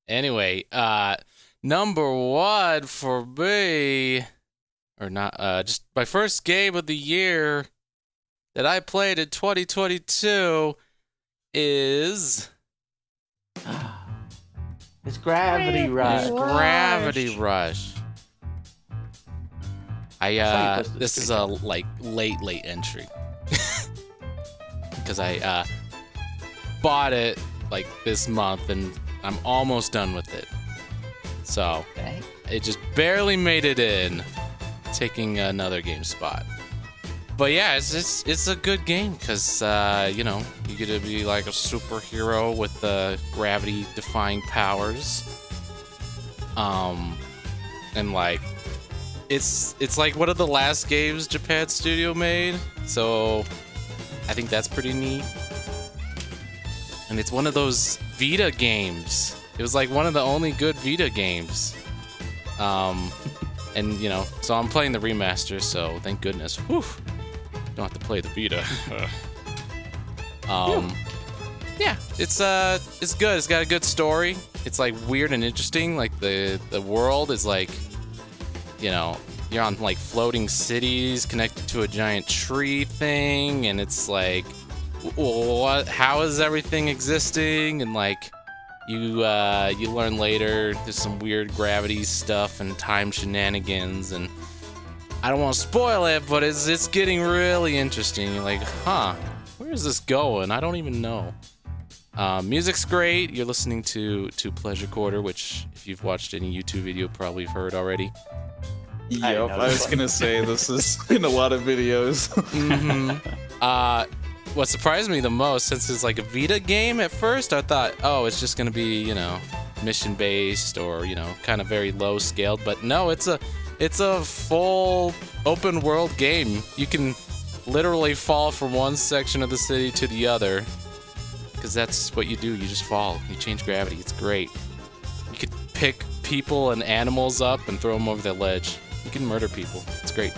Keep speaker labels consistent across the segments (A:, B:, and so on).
A: Anyway, number one for me, or not, just my first game of the year that I played in 2022 is
B: It's Gravity Rush.
A: Gravity Rush. This is a late entry because I bought it like this month and I'm almost done with it. So it just barely made it in, taking another game spot. But yeah, it's a good game because you get to be like a superhero with gravity-defying powers. And like it's like one of the last games Japan Studio made, so I think that's pretty neat. And it's one of those Vita games. It was like one of the only good Vita games. And so I'm playing the remaster, so thank goodness. Whew. Don't have to play the Vita. Yeah, it's good. It's got a good story. It's like weird and interesting. Like the world is like, you're on like floating cities connected to a giant tree thing, and it's like, what? How is everything existing? And like, you learn later there's some weird gravity stuff and time shenanigans, and I don't want to spoil it, but it's getting really interesting. You're like, where is this going? I don't even know. Music's great. You're listening to Pleasure Quarter, which if you've watched any YouTube video, probably have heard already.
C: Yep, I was gonna say this is in a lot of videos.
A: What surprised me the most, since it's like a Vita game at first, I thought, it's just gonna be, mission based or, kind of very low scaled. But no, it's a full open world game. You can literally fall from one section of the city to the other, because that's what you do. You just fall. You change gravity. It's great. You could pick people and animals up and throw them over the ledge. You can murder people. It's great.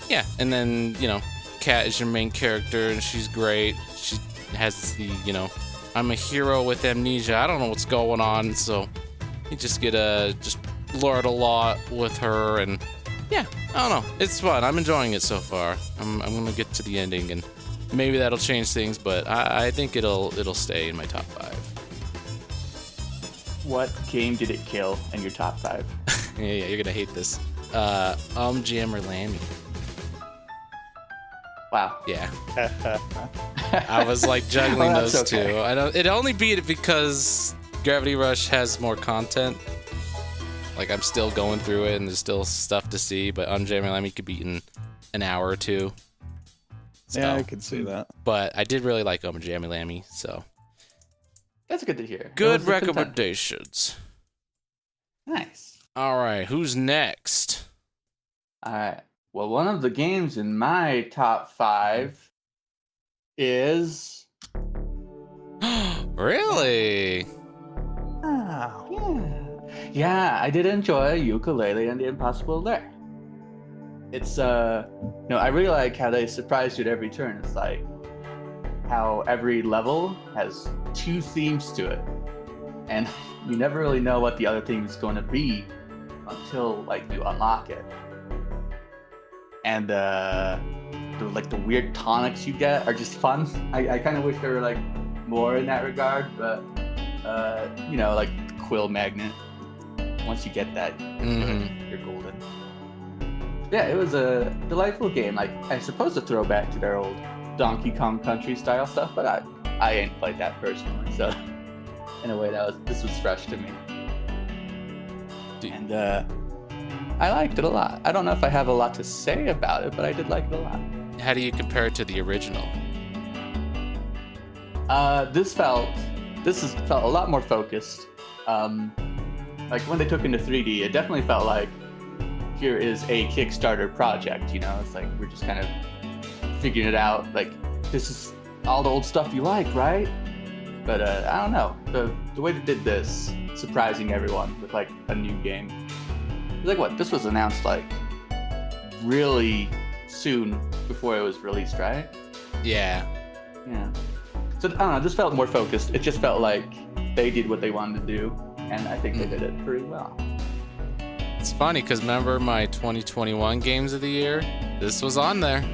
A: Yeah, and then, Kat is your main character, and she's great. She has the, I'm a hero with amnesia. I don't know what's going on, so you just get just lord a lot with her, and yeah, I don't know. It's fun. I'm enjoying it so far. I'm gonna get to the ending, and maybe that'll change things, but I think it'll stay in my top 5.
B: What game did it kill in your top 5?
A: Yeah, you're gonna hate this. Jammer Lammy.
B: Wow.
A: Yeah. I was like juggling those two. It only beat it because Gravity Rush has more content. Like, I'm still going through it and there's still stuff to see, but Jammer Lammy could beat in an hour or two. So,
C: yeah, I could see that.
A: But I did really like Jammy Lammy, so.
B: That's good to hear.
A: Good recommendations.
B: Nice.
A: All right, who's next?
B: All right. Well, one of the games in my top 5 is...
A: Really?
B: Oh. Yeah, I did enjoy Yooka-Laylee and the Impossible Lair. It's, I really like how they surprise you at every turn. It's like how every level has 2 themes to it. And you never really know what the other theme is going to be until, like, you unlock it. And, the weird tonics you get are just fun. I kind of wish there were, like, more in that regard, but, like the Quill Magnet. Once you get that, you're golden. Yeah, it was a delightful game. Like, I suppose a throwback to their old Donkey Kong Country style stuff, but I ain't played that personally, so in a way this was fresh to me. And I liked it a lot. I don't know if I have a lot to say about it, but I did like it a lot.
A: How do you compare it to the original?
B: This felt a lot more focused. Like when they took into 3D, it definitely felt like here is a Kickstarter project, It's like we're just kind of figuring it out. Like, this is all the old stuff you like, right? But I don't know. The way they did this, surprising everyone with like a new game. Like what? This was announced like really soon before it was released, right?
A: Yeah.
B: Yeah. So I don't know. This felt more focused. It just felt like they did what they wanted to do, and I think they did it pretty well.
A: It's funny because remember my 2021 games of the year? This was on there.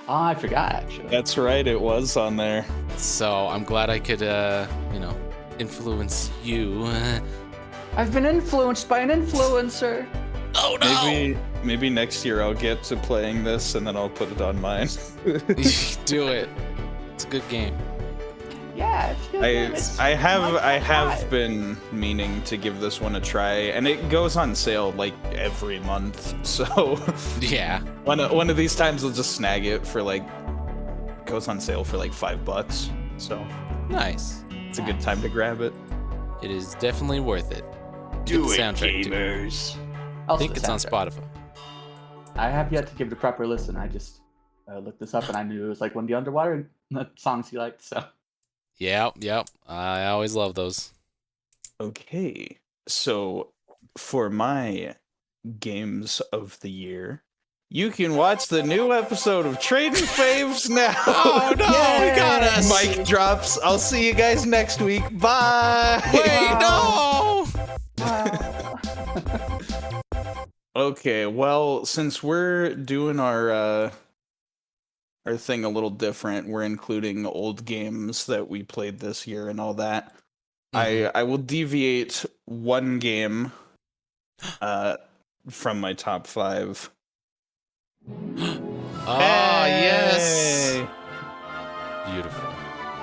B: Oh, I forgot actually.
C: That's right, it was on there.
A: So I'm glad I could, influence you.
B: I've been influenced by an influencer.
A: Oh no!
C: Maybe next year I'll get to playing this and then I'll put it on mine.
A: Do it. It's a good game.
B: Yeah, it's good.
C: I have been meaning to give this one a try, and it goes on sale like every month. So
A: Yeah.
C: one of these times I'll just snag it for like goes on sale for like $5. So
A: Nice.
C: it's a good time to grab it.
A: It is definitely worth it.
B: Do
A: Get
B: it,
A: the soundtrack too.
B: gamers.
A: I think it's on Spotify.
B: I have yet to give it a proper listen. I just looked this up and I knew it was like one of the underwater songs he liked. So
A: Yep. I always love those.
C: Okay, so for my games of the year, you can watch the new episode of Trading Faves now.
A: Oh no, we got us.
C: Mic drops. I'll see you guys next week. Bye.
A: Wait, no.
C: Okay, well, since we're doing our thing a little different, we're including old games that we played this year and all that. I will deviate one game from my top 5.
A: Ah, yes.
C: Hey!
A: Beautiful.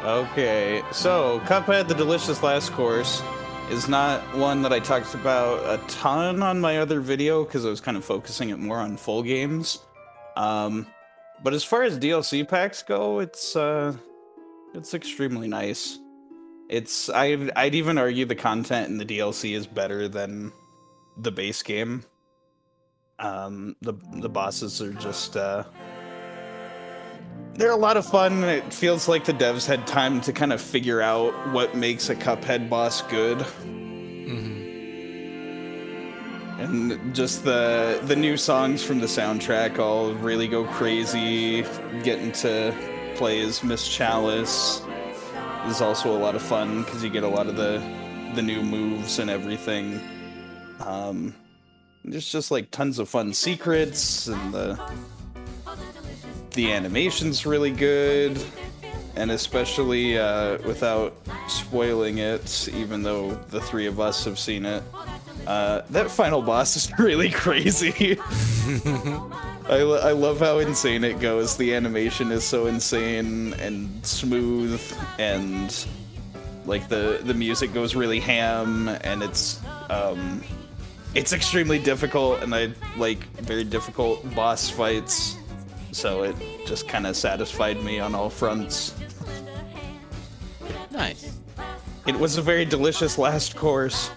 C: Okay, so Cuphead: The Delicious Last Course is not one that I talked about a ton on my other video because I was kind of focusing it more on full games. But as far as DLC packs go, it's extremely nice. I'd even argue the content in the DLC is better than the base game. The bosses are just they're a lot of fun, and it feels like the devs had time to kind of figure out what makes a Cuphead boss good. And just the new songs from the soundtrack all really go crazy. Getting to play as Miss Chalice is also a lot of fun because you get a lot of the new moves and everything. There's just like tons of fun secrets, and the animation's really good, and especially without spoiling it, even though the three of us have seen it, that final boss is really crazy. I love how insane it goes. The animation is so insane and smooth, and like the music goes really ham, and it's extremely difficult, and I like very difficult boss fights. So it just kind of satisfied me on all fronts.
A: Nice.
C: It was a very delicious last course.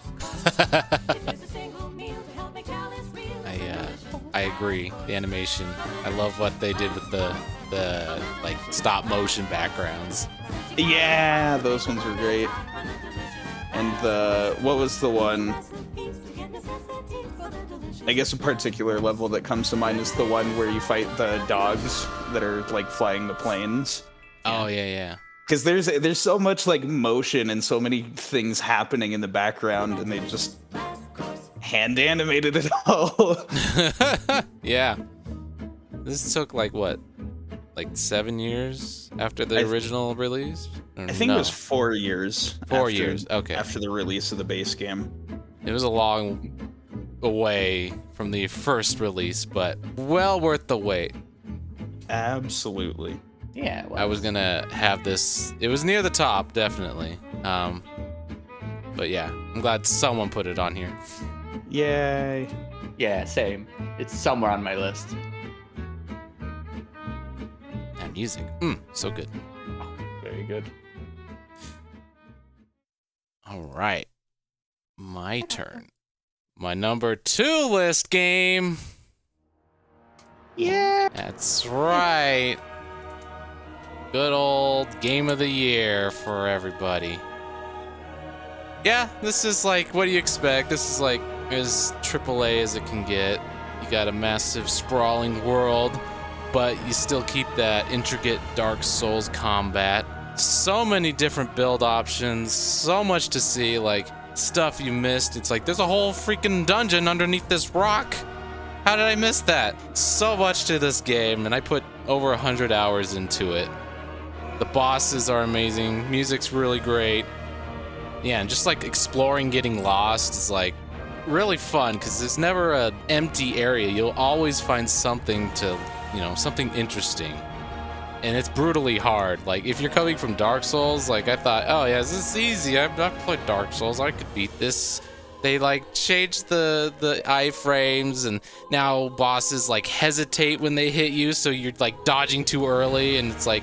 A: I agree. The animation. I love what they did with the like stop motion backgrounds.
C: Yeah, those ones were great. And what was the one? I guess a particular level that comes to mind is the one where you fight the dogs that are like flying the planes.
A: Oh yeah.
C: Because there's so much like motion and so many things happening in the background, and they just hand animated it all.
A: Yeah. This took like what? Like 7 years after the original release?
C: I think it was 4 years.
A: 4 years. Okay.
C: After the release of the base game.
A: It was a long away from the first release, but well worth the wait.
C: Absolutely.
B: Yeah.
A: I was gonna have this. It was near the top, definitely. But yeah, I'm glad someone put it on here.
C: Yay.
B: Yeah, same. It's somewhere on my list.
A: And music, so good.
C: Very good.
A: All right, my turn. My number 2 list game.
C: Yeah.
A: That's right. Good old game of the year for everybody. Yeah, this is like, what do you expect? This is like as AAA as it can get. You got a massive sprawling world, but you still keep that intricate Dark Souls combat. So many different build options, so much to see, like stuff you missed. It's like there's a whole freaking dungeon underneath this rock. How did I miss that? So much to this game, and I put over 100 hours into it. The bosses are amazing, music's really great. Yeah, and just like exploring, getting lost is like really fun because there's never an empty area. You'll always find something to, something interesting. And it's brutally hard. Like, if you're coming from Dark Souls, like, I thought, oh, yeah, this is easy. I've played Dark Souls. I could beat this. They, like, changed the iframes, and now bosses, like, hesitate when they hit you, so you're, like, dodging too early, and it's, like,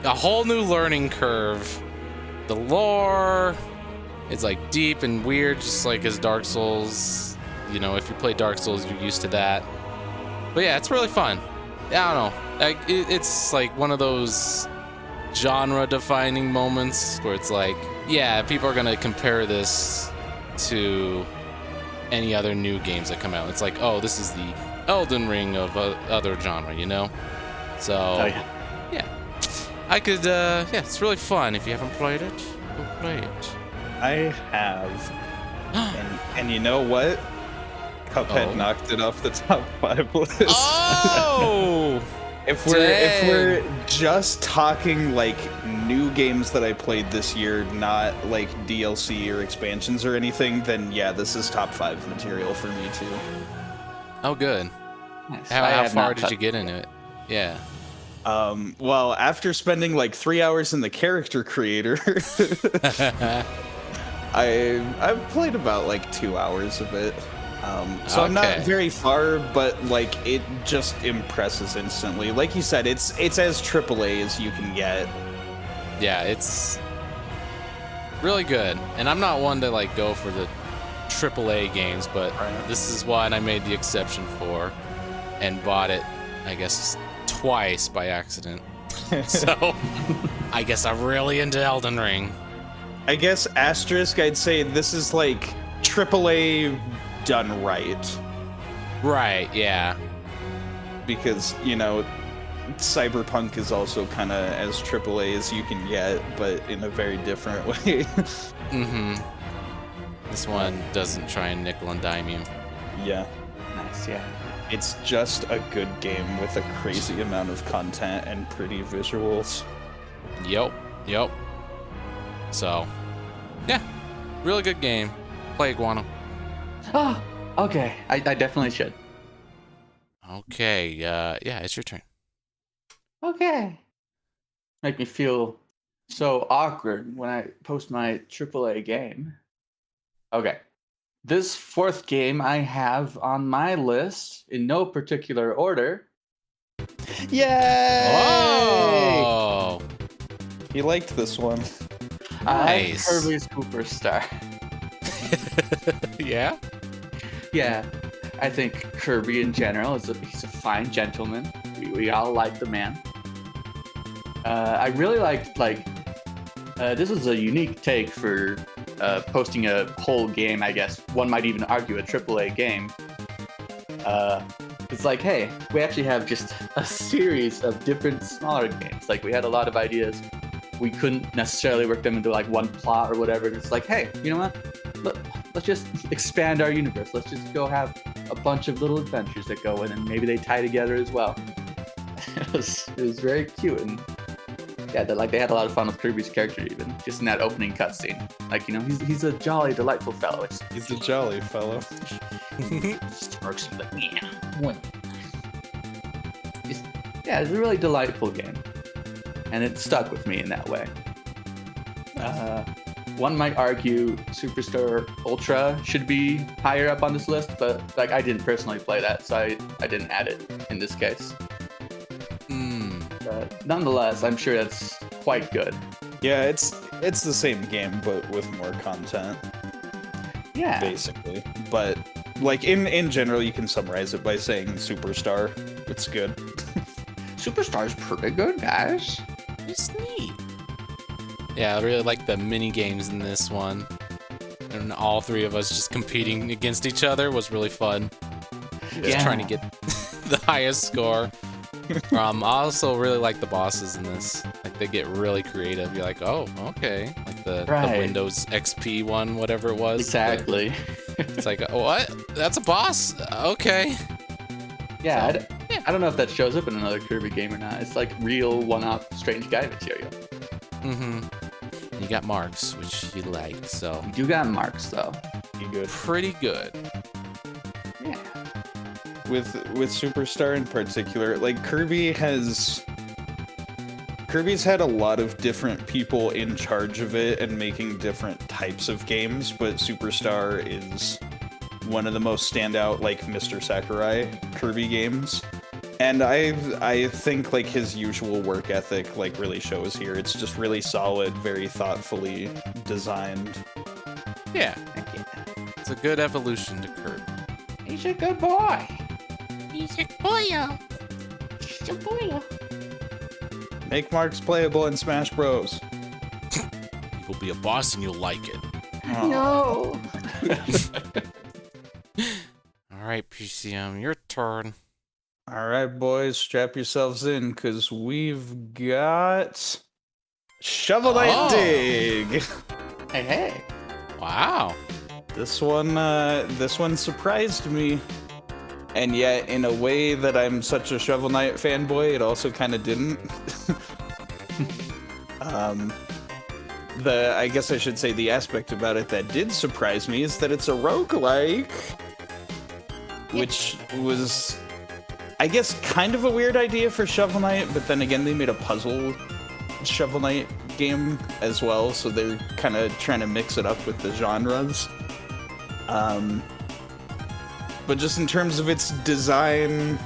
A: a whole new learning curve. The lore, it's, like, deep and weird, just like as Dark Souls. If you play Dark Souls, you're used to that. But, yeah, it's really fun. I don't know. Like, it's like one of those genre-defining moments where it's like, yeah, people are gonna compare this to any other new games that come out. It's like, oh, this is the Elden Ring of other genre, So,
B: Oh, yeah.
A: yeah, I could. It's really fun. If you haven't played it, go play it.
C: I have. and you know what? Cuphead
A: Oh.
C: knocked it off the top 5 list.
A: Oh.
C: If we're just talking like new games that I played this year, not like DLC or expansions or anything, then yeah, this is top 5 material for me too.
A: Oh, good.
B: Nice.
A: How
B: I have
A: far
B: not
A: did you
B: touched
A: get into it? Yeah.
C: Well, after spending like 3 hours in the character creator, I've played about like 2 hours of it. So I'm not
A: Okay.
C: very far, but like it just impresses instantly. Like you said, it's as AAA as you can get.
A: Yeah, it's really good. And I'm not one to like go for the AAA games, but
C: Right.
A: this is one I made the exception for and bought it, I guess, twice by accident. So I guess I'm really into Elden Ring.
C: I guess asterisk, I'd say this is like AAA done right.
A: Right, yeah.
C: Because, Cyberpunk is also kind of as AAA as you can get, but in a very different way.
A: Mm-hmm. This one doesn't try and nickel and dime you.
C: Yeah.
B: Nice, yeah.
C: It's just a good game with a crazy amount of content and pretty visuals.
A: Yep. So, yeah, really good game. Play Iguana.
B: Oh, okay. I definitely should.
A: Okay, yeah, it's your turn.
B: Okay. Make me feel so awkward when I post my AAA game. Okay. This 4th game I have on my list, in no particular order.
C: Yay!
A: Oh,
C: You liked this one.
A: Nice.
B: Kirby's Superstar.
A: yeah.
B: Yeah, I think Kirby in general he's a fine gentleman. We all like the man. I really liked this is a unique take for posting a whole game. I guess one might even argue a AAA game. It's like, hey, we actually have just a series of different smaller games. Like we had a lot of ideas. We couldn't necessarily work them into like one plot or whatever. It's like, hey, you know what? Let's just expand our universe. Let's just go have a bunch of little adventures that go in, and maybe they tie together as well. It was very cute, and yeah, they had a lot of fun with Kirby's character, even just in that opening cutscene. Like, he's a jolly, delightful fellow.
C: He's a jolly fellow.
B: Smirks like, yeah, win. Yeah, it's a really delightful game, and it stuck with me in that way. One might argue Superstar Ultra should be higher up on this list, but like I didn't personally play that, so I didn't add it in this case. But nonetheless, I'm sure that's quite good.
C: Yeah, it's the same game but with more content,
B: Yeah.
C: basically. But like in general, you can summarize it by saying Superstar. It's good.
B: Superstar's pretty good, guys.
A: It's neat. Yeah, I really like the mini games in this one. And all 3 of us just competing against each other was really fun. Just trying to get the highest score. I also really like the bosses in this. I Like they get really creative. You're like, oh, okay. Like the
B: Right.
A: Windows XP one, whatever it was.
B: Exactly.
A: It's like, what? That's a boss? Okay.
B: Yeah,
A: So,
B: I don't know if that shows up in another Kirby game or not. It's like real one-off strange guy material.
A: Mm-hmm. You got Marks, which you like, so
B: You got marks though.
C: Be good.
A: pretty good.
B: Yeah.
C: With Superstar in particular, like Kirby's had a lot of different people in charge of it and making different types of games, but Superstar is one of the most standout like Mr. Sakurai Kirby games. And I think like his usual work ethic like really shows here. It's just really solid, very thoughtfully designed.
A: Yeah,
B: Thank you.
A: it's a good evolution to Kirby.
B: He's a good boy.
D: He's a boyo.
B: He's a boy.
C: Make Marks playable in Smash Bros.
A: You will be a boss and you'll like it.
C: Oh.
D: No.
A: All right, PCM, your turn.
C: All right, boys, strap yourselves in because we've got Shovel Knight
A: Oh.
C: Dig.
B: Hey.
A: Wow.
C: This one surprised me, and yet in a way that I'm such a Shovel Knight fanboy, it also kind of didn't. I guess I should say the aspect about it that did surprise me is that it's a roguelike, which was, I guess, kind of a weird idea for Shovel Knight, but then again, they made a puzzle Shovel Knight game as well, so they're kind of trying to mix it up with the genres. But just in terms of its design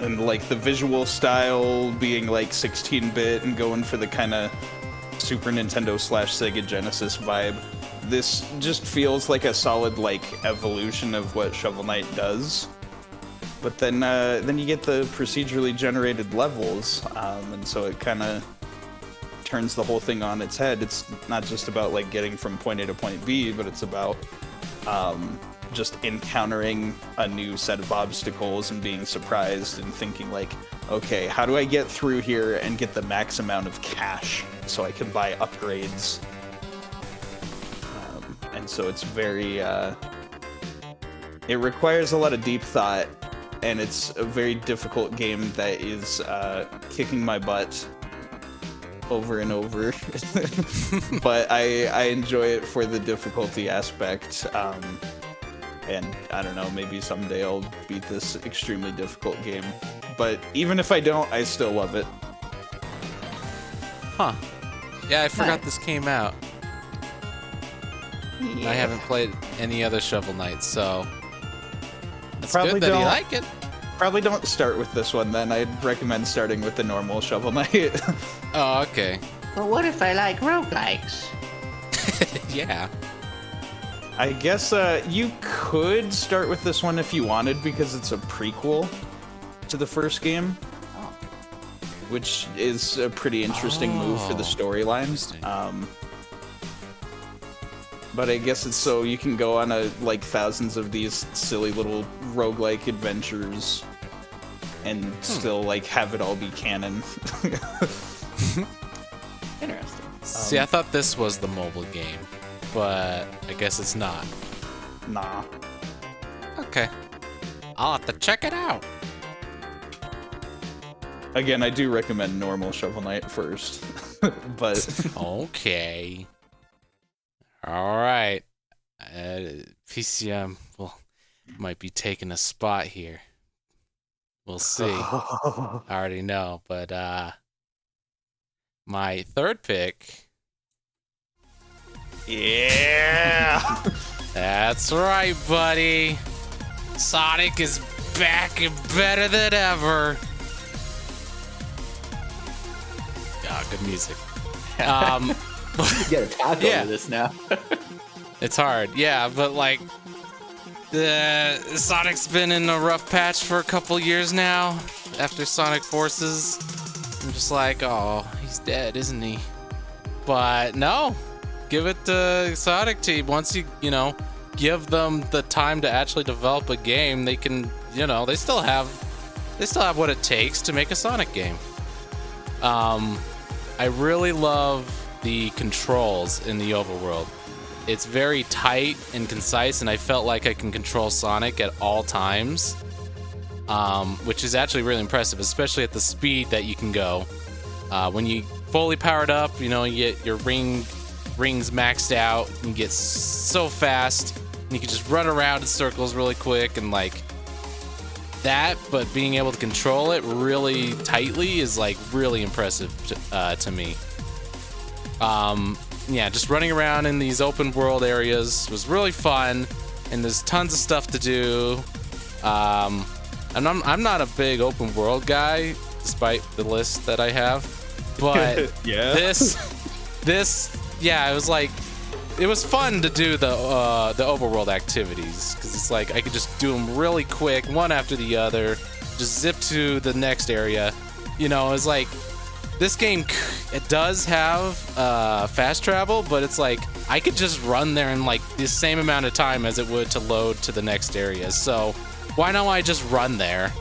C: and like the visual style being like 16-bit and going for the kind of Super Nintendo / Sega Genesis vibe, this just feels like a solid like evolution of what Shovel Knight does. But then you get the procedurally generated levels, and so it kind of turns the whole thing on its head. It's not just about like getting from point A to point B, but it's about just encountering a new set of obstacles and being surprised and thinking like, okay, how do I get through here and get the max amount of cash so I can buy upgrades? And so it's very it requires a lot of deep thought, and it's a very difficult game that is kicking my butt over and over. But I enjoy it for the difficulty aspect, and I don't know, maybe someday I'll beat this extremely difficult game, but even if I don't, I still love it.
A: Huh. Yeah, I forgot
B: Nice.
A: this came out. I haven't played any other Shovel Knight, so it's
C: Probably
A: good that you
C: don't.
A: like it.
C: Probably don't start with this one then. I'd recommend starting with the normal Shovel Knight.
A: Oh, okay.
D: But what if I like roguelikes?
A: Yeah.
C: I guess you could start with this one if you wanted, because it's a prequel to the first game, which is a pretty interesting move for the
A: Oh,
C: storyline.
A: interesting.
C: But I guess it's so you can go on like thousands of these silly little roguelike adventures and still like have it all be canon.
B: Interesting.
A: See, I thought this was the mobile game, but I guess it's not.
C: Nah.
A: Okay. I'll have to check it out.
C: Again, I do recommend normal Shovel Knight first. But
A: Okay. All right. PCM might be taking a spot here. We'll see. I already know, but my third pick.
C: yeah.
A: That's right, buddy. Sonic is back and better than ever. Ah, good music.
B: You gotta talk
A: Yeah.
B: over this now.
A: It's hard, yeah, but like, Sonic's been in a rough patch for a couple years now. After Sonic Forces, I'm just like, oh, he's dead, isn't he? But no, give it to Sonic Team. Once you give them the time to actually develop a game, they can, they still have what it takes to make a Sonic game. I really love the controls in the overworld. It's very tight and concise, and I felt like I can control Sonic at all times, which is actually really impressive, especially at the speed that you can go. When you fully powered up, you get your rings maxed out, you get so fast, and you can just run around in circles really quick, and like that, but being able to control it really tightly is like really impressive to me. Yeah, just running around in these open world areas was really fun, and there's tons of stuff to do. And I'm not a big open world guy, despite the list that I have, but
C: Yeah.
A: yeah, it was fun to do the overworld activities, because it's like I could just do them really quick, one after the other, just zip to the next area. It's like this game, it does have fast travel, but it's like I could just run there in like the same amount of time as it would to load to the next area. So why don't I just run there?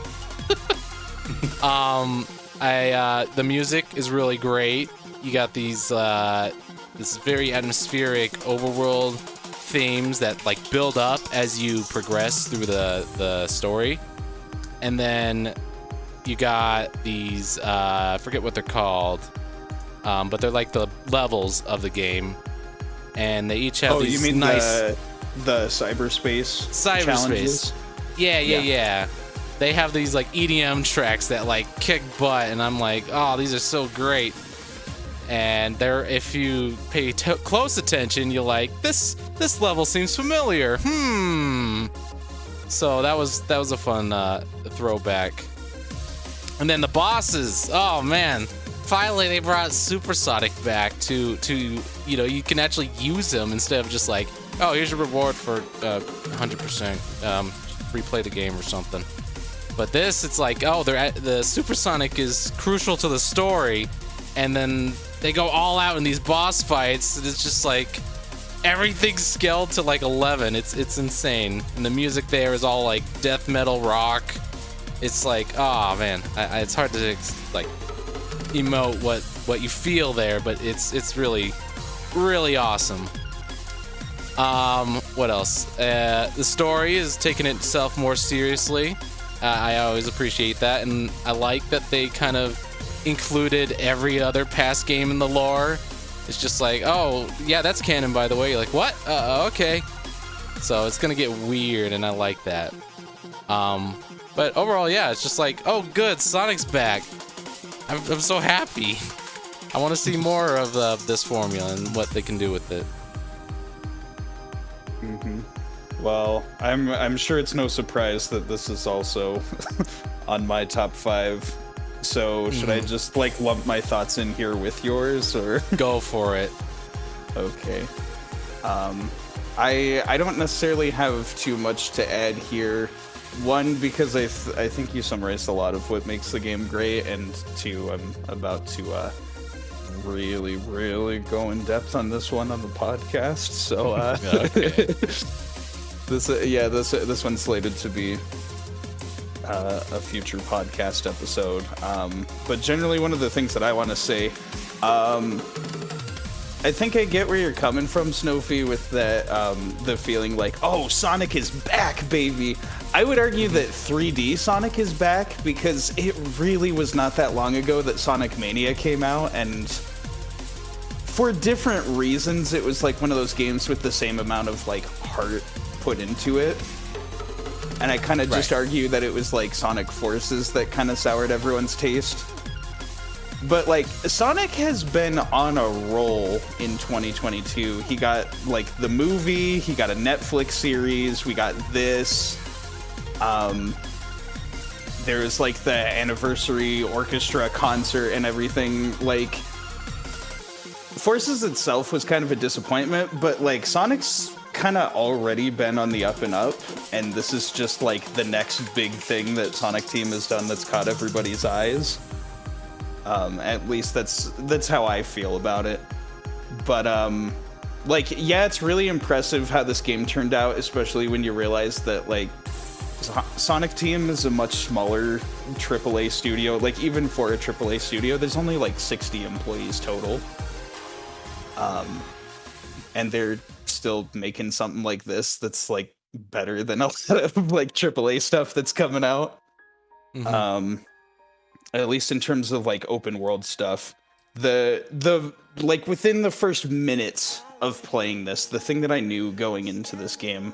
A: The music is really great. You got these this very atmospheric overworld themes that like build up as you progress through the story. And then you got these I forget what they're called, but they're like the levels of the game, and they each have these
C: you mean
A: nice
C: the cyberspace challenges?
A: Yeah. They have these like EDM tracks that like kick butt, and I'm like, oh, these are so great. And if you pay close attention, you're like, this level seems familiar. So that was a fun throwback. And then the bosses, oh man, finally they brought Supersonic back to you can actually use them instead of just like, oh, here's your reward for 100% replay the game or something. But this, it's like, oh, the Supersonic is crucial to the story, and then they go all out in these boss fights, and it's just like everything's scaled to like 11. It's insane, and the music there is all like death metal rock. It's like, oh man, it's hard to like emote what you feel there, but it's really, really awesome. What else? The story is taking itself more seriously. I always appreciate that, and I like that they kind of included every other past game in the lore. It's just like, oh yeah, that's canon, by the way. You're like, what? Okay. So it's gonna get weird, and I like that. But overall, yeah, it's just like, oh good, Sonic's back. I'm so happy. I want to see more of this formula and what they can do with it.
C: Well, I'm sure it's no surprise that this is also on my top 5. So should I just like lump my thoughts in here with yours, or
A: Go for it.
C: Okay. I don't necessarily have too much to add here. One, because I think you summarized a lot of what makes the game great, and two, I'm about to really, really go in depth on this one on the podcast. So
A: Okay.
C: this one's slated to be a future podcast episode. But generally, one of the things that I want to say, I think I get where you're coming from, Snowfy, with that the feeling like, oh, Sonic is back, baby. I would argue that 3D Sonic is back, because it really was not that long ago that Sonic Mania came out, and for different reasons, it was like one of those games with the same amount of like heart put into it. And I kind of just argue that it was like Sonic Forces that kind of soured everyone's taste. But like, Sonic has been on a roll in 2022. He got like the movie, he got a Netflix series, we got this. There's like the anniversary orchestra concert and everything. Like, Forces itself was kind of a disappointment, but like Sonic's kind of already been on the up and up, and this is just like the next big thing that Sonic Team has done that's caught everybody's eyes. At least that's how I feel about it. But like, yeah, it's really impressive how this game turned out, especially when you realize that like Sonic Team is a much smaller AAA studio. Like, even for a AAA studio, there's only like 60 employees total. And they're still making something like this that's like better than a lot of like AAA stuff that's coming out. At least in terms of like open world stuff. The like within the first minutes of playing this, the thing that I knew going into this game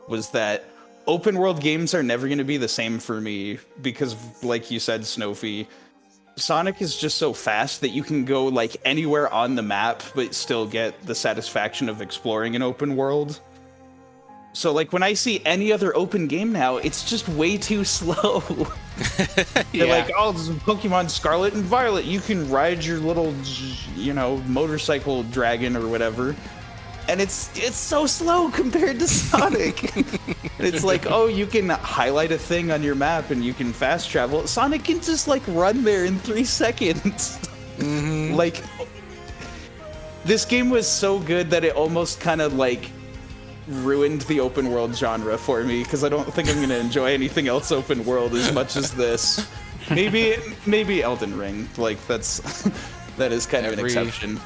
C: was that open world games are never going to be the same for me because, like you said, Snowfy, Sonic is just so fast that you can go like anywhere on the map but still get the satisfaction of exploring an open world. So like when I see any other open game now, it's just way too slow. They're like, oh, this is Pokemon Scarlet and Violet. You can ride your little, you know, motorcycle dragon or whatever. And it's so slow compared to Sonic. And it's like, oh, you can highlight a thing on your map and you can fast travel. Sonic can just like run there in 3 seconds. Like, this game was so good that it almost kind of like ruined the open world genre for me, because I don't think I'm going to enjoy anything else open world as much as this. Maybe Elden Ring. Like, that is kind of an exception.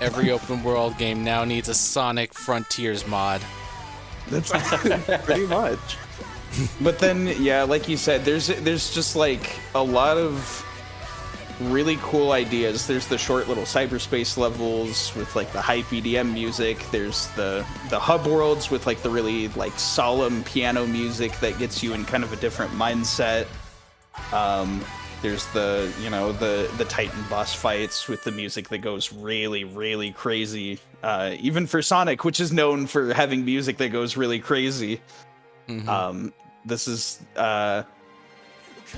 A: Every open world game now needs a Sonic Frontiers mod.
C: That's pretty much. But then, yeah, like you said, there's just like a lot of really cool ideas. There's the short little cyberspace levels with like the hype EDM music. There's the hub worlds with like the really like solemn piano music that gets you in kind of a different mindset. There's the, you know, the Titan boss fights with the music that goes really, really crazy. Even for Sonic, which is known for having music that goes really crazy. This is,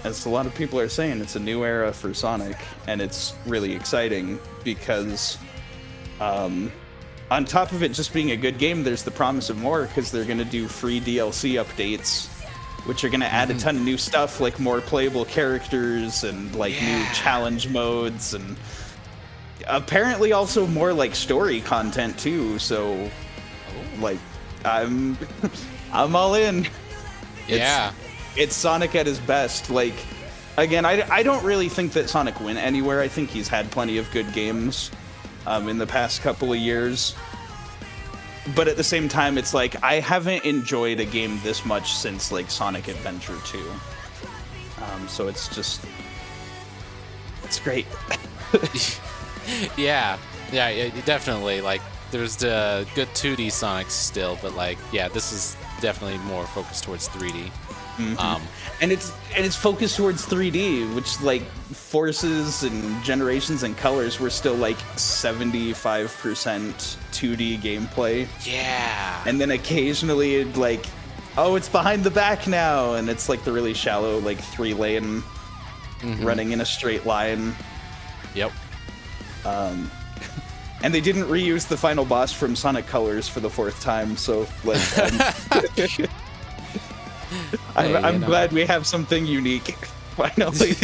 C: as a lot of people are saying, it's a new era for Sonic, and it's really exciting because, on top of it just being a good game, there's the promise of more, because they're going to do free DLC updates, which are going to add a ton of new stuff, like more playable characters and like new challenge modes, and apparently also more like story content too. So, like, I'm all in. It's Sonic at his best. Like, again, I don't really think that Sonic went anywhere. I think he's had plenty of good games in the past couple of years. But at the same time, it's like, I haven't enjoyed a game this much since, like, Sonic Adventure 2. So it's just... it's great.
A: Yeah, definitely. Like, there's the good 2D Sonics still, but, like, yeah, this is definitely more focused towards 3D.
C: And it's focused towards 3D, which like Forces and Generations and Colors were still like 75% 2D gameplay.
A: Yeah.
C: And then occasionally it'd like, oh, it's behind the back now, and it's like the really shallow like 3-lane running in a straight line.
A: Yep.
C: And they didn't reuse the final boss from Sonic Colors for the 4th time, so like I'm glad we have something unique, finally.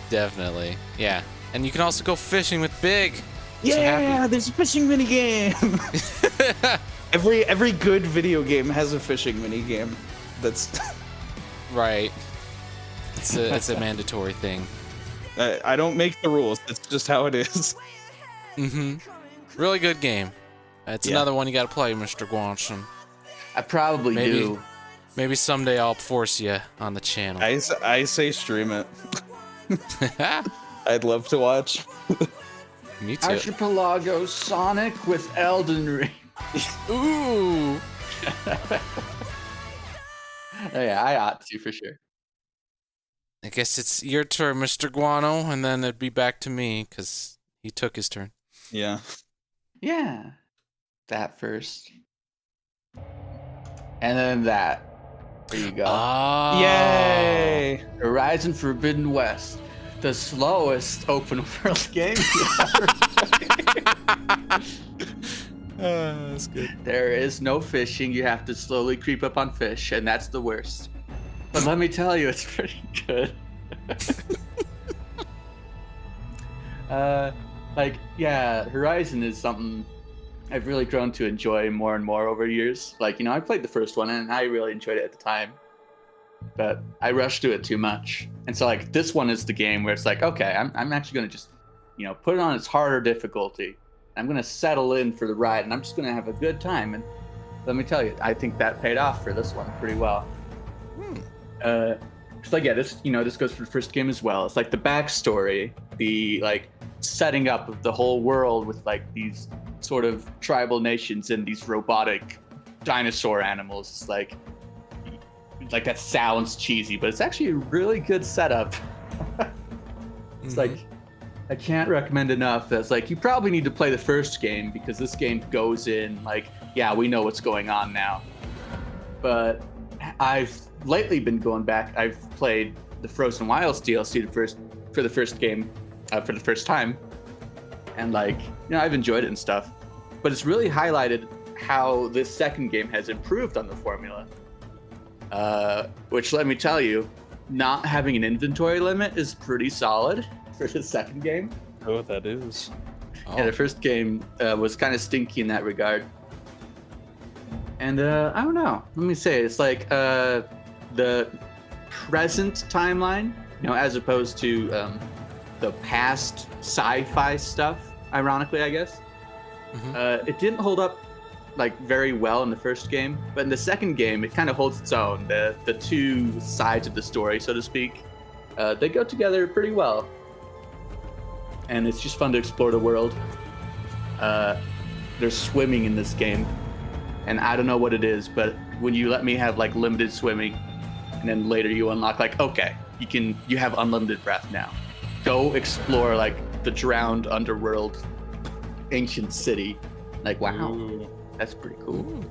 A: Definitely, yeah. And you can also go fishing with Big.
C: Yeah, there's a fishing minigame. Every good video game has a fishing minigame. That's
A: right. It's a mandatory thing.
C: I don't make the rules. That's just how it is.
A: Really good game. It's another one you got to play, Mr. Guanchen.
B: I probably do.
A: Maybe someday I'll force you on the channel.
C: I say stream it. I'd love to watch.
A: Me too.
B: Archipelago Sonic with Elden Ring.
A: Ooh.
B: Yeah, I ought to for sure.
A: I guess it's your turn, Mr. Guano, and then it'd be back to me because he took his turn.
C: Yeah.
B: Yeah. That first. And then that. There you go.
A: Oh.
C: Yay!
B: Horizon Forbidden West. The slowest open world game you've ever played.
A: That's good.
B: There is no fishing. You have to slowly creep up on fish, and that's the worst. But let me tell you, it's pretty good. Like, yeah, Horizon is something I've really grown to enjoy more and more over years. Like, I played the first one and I really enjoyed it at the time, but I rushed to it too much. And so like this one is the game where it's like, okay, I'm actually going to just, put it on its harder difficulty. I'm going to settle in for the ride and I'm just going to have a good time. And let me tell you, I think that paid off for this one pretty well. It's like, yeah, this goes for the first game as well. It's like the backstory, the like setting up of the whole world with like these sort of tribal nations and these robotic dinosaur animals. It's like that sounds cheesy, but it's actually a really good setup. It's like, I can't recommend enough. That's like, you probably need to play the first game because this game goes in like, yeah, we know what's going on now. But I've lately been going back. I've played the Frozen Wilds DLC for the first game for the first time, and like, I've enjoyed it and stuff. But it's really highlighted how this second game has improved on the formula. Which, let me tell you, not having an inventory limit is pretty solid for the second game.
C: Oh, that is.
B: Yeah, the first game was kind of stinky in that regard. And I don't know. Let me say, it's like the present timeline, as opposed to the past sci-fi stuff. Ironically, I guess it didn't hold up like very well in the first game, but in the second game, it kind of holds its own. The two sides of the story, so to speak, they go together pretty well, and it's just fun to explore the world. There's swimming in this game. And I don't know what it is, but when you let me have like limited swimming, and then later you unlock like, okay, you have unlimited breath now. Go explore like the drowned underworld ancient city. Like, wow, that's pretty cool.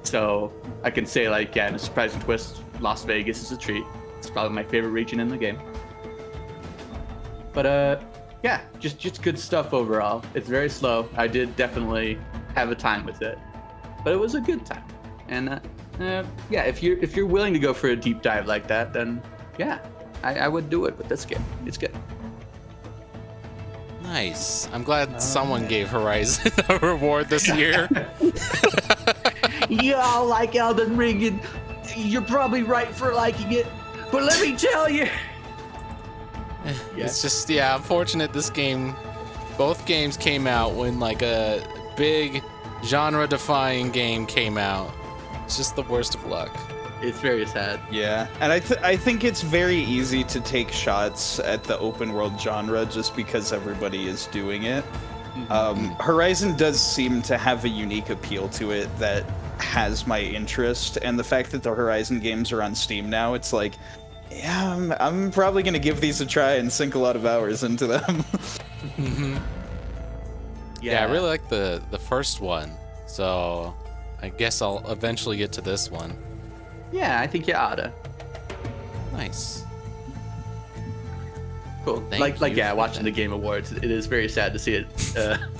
B: So I can say like, yeah, in a surprising twist, Las Vegas is a treat. It's probably my favorite region in the game. But yeah, just good stuff overall. It's very slow. I did definitely have a time with it. But it was a good time, and yeah, if you're willing to go for a deep dive like that, then yeah, I would do it with this game. It's good.
A: Nice. I'm glad someone gave Horizon a reward this year.
B: Y'all like Elden Ring, and you're probably right for liking it, but let me tell you,
A: It's just, unfortunate both games came out when like a big genre-defying game came out. It's just the worst of luck.
B: it's very sad.
C: Yeah, and I think it's very easy to take shots at the open world genre just because everybody is doing it. Horizon does seem to have a unique appeal to it that has my interest, and the fact that the Horizon games are on Steam now, it's like, yeah, I'm probably gonna give these a try and sink a lot of hours into them.
A: Yeah, I really like the first one, so I guess I'll eventually get to this one.
B: Yeah, I think you oughta.
A: Nice.
B: Cool.
A: Thank
B: Like
A: you
B: yeah,
A: for
B: watching
A: that.
B: the Game Awards, it is very sad to see it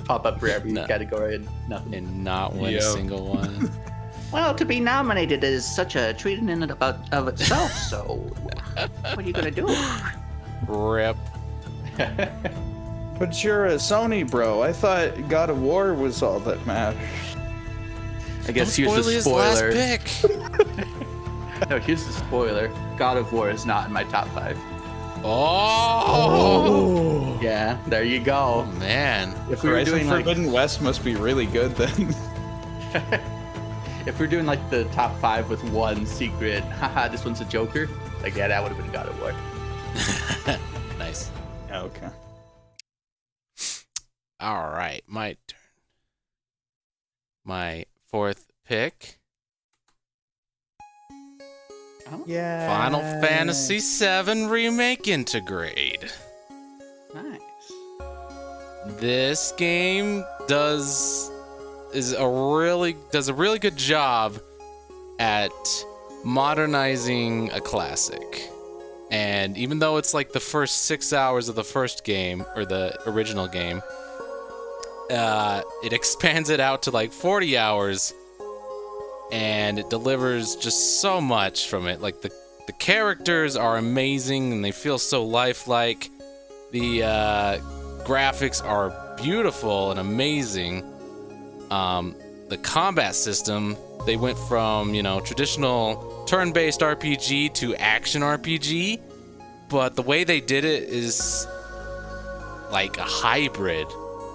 B: pop up for every
A: No.
B: category and nothing.
A: And not win a
C: Yep.
A: single one.
D: Well, to be nominated is such a treat in and of itself, so what are you gonna do?
A: Rip.
C: But you're a Sony bro. I thought God of War was all that mattered.
B: I guess
A: Don't
B: here's
A: spoil
B: the
A: his last
B: spoiler.
A: pick.
B: No, here's the spoiler. God of War is not in my top 5.
A: Oh,
B: Yeah, there you go.
A: man.
B: If we were
C: Horizon
B: doing like,
C: Forbidden West must be really good then.
B: if we're doing like the top 5 with one secret, haha, this one's a Joker. Like, yeah, that would have been God of War.
A: Nice.
C: Okay.
A: All right, my turn. My fourth pick.
C: Yeah.
A: Final Fantasy VII Remake Intergrade.
B: Nice.
A: This game does a really good job at modernizing a classic. And even though it's like the first 6 hours of the first game, or the original game, it expands it out to like 40 hours, and it delivers just so much from it. Like the characters are amazing and they feel so lifelike. The graphics are beautiful and amazing. The combat system, they went from, traditional turn-based RPG to action RPG, but the way they did it is like a hybrid.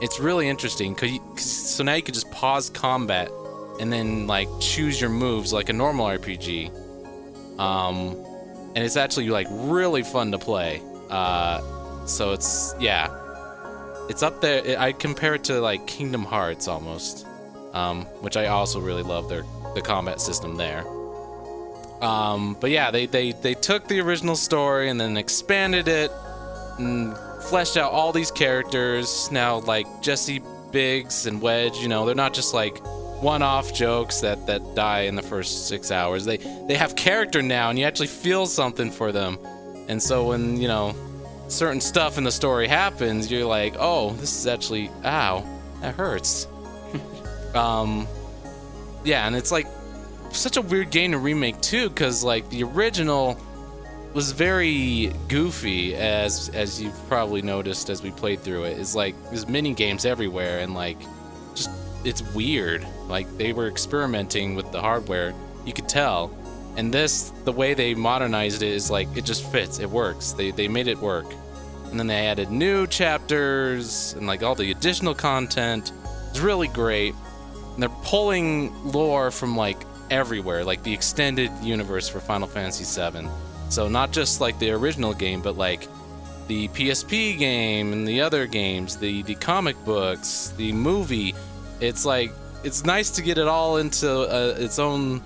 A: It's really interesting, so now you can just pause combat and then like choose your moves like a normal RPG. And it's actually like really fun to play. So it's up there. I compare it to like Kingdom Hearts almost, which I also really love the combat system there. But yeah, they took the original story and then expanded it and fleshed out all these characters. Now like Jesse, Biggs, and Wedge, they're not just like one-off jokes that die in the first 6 hours. They have character now, and you actually feel something for them. And so when certain stuff in the story happens, you're like, oh, this is actually, ow, that hurts. Yeah, and it's like such a weird game to remake too, because like the original was very goofy, as you've probably noticed as we played through it. Is like there's mini games everywhere, and like just it's weird. Like they were experimenting with the hardware, you could tell. And this, the way they modernized it is like it just fits, it works. They made it work. And then they added new chapters and like all the additional content. It's really great. And they're pulling lore from like everywhere, like the extended universe for Final Fantasy VII. So not just like the original game, but like the PSP game and the other games, the comic books, the movie. It's like, it's nice to get it all into its own,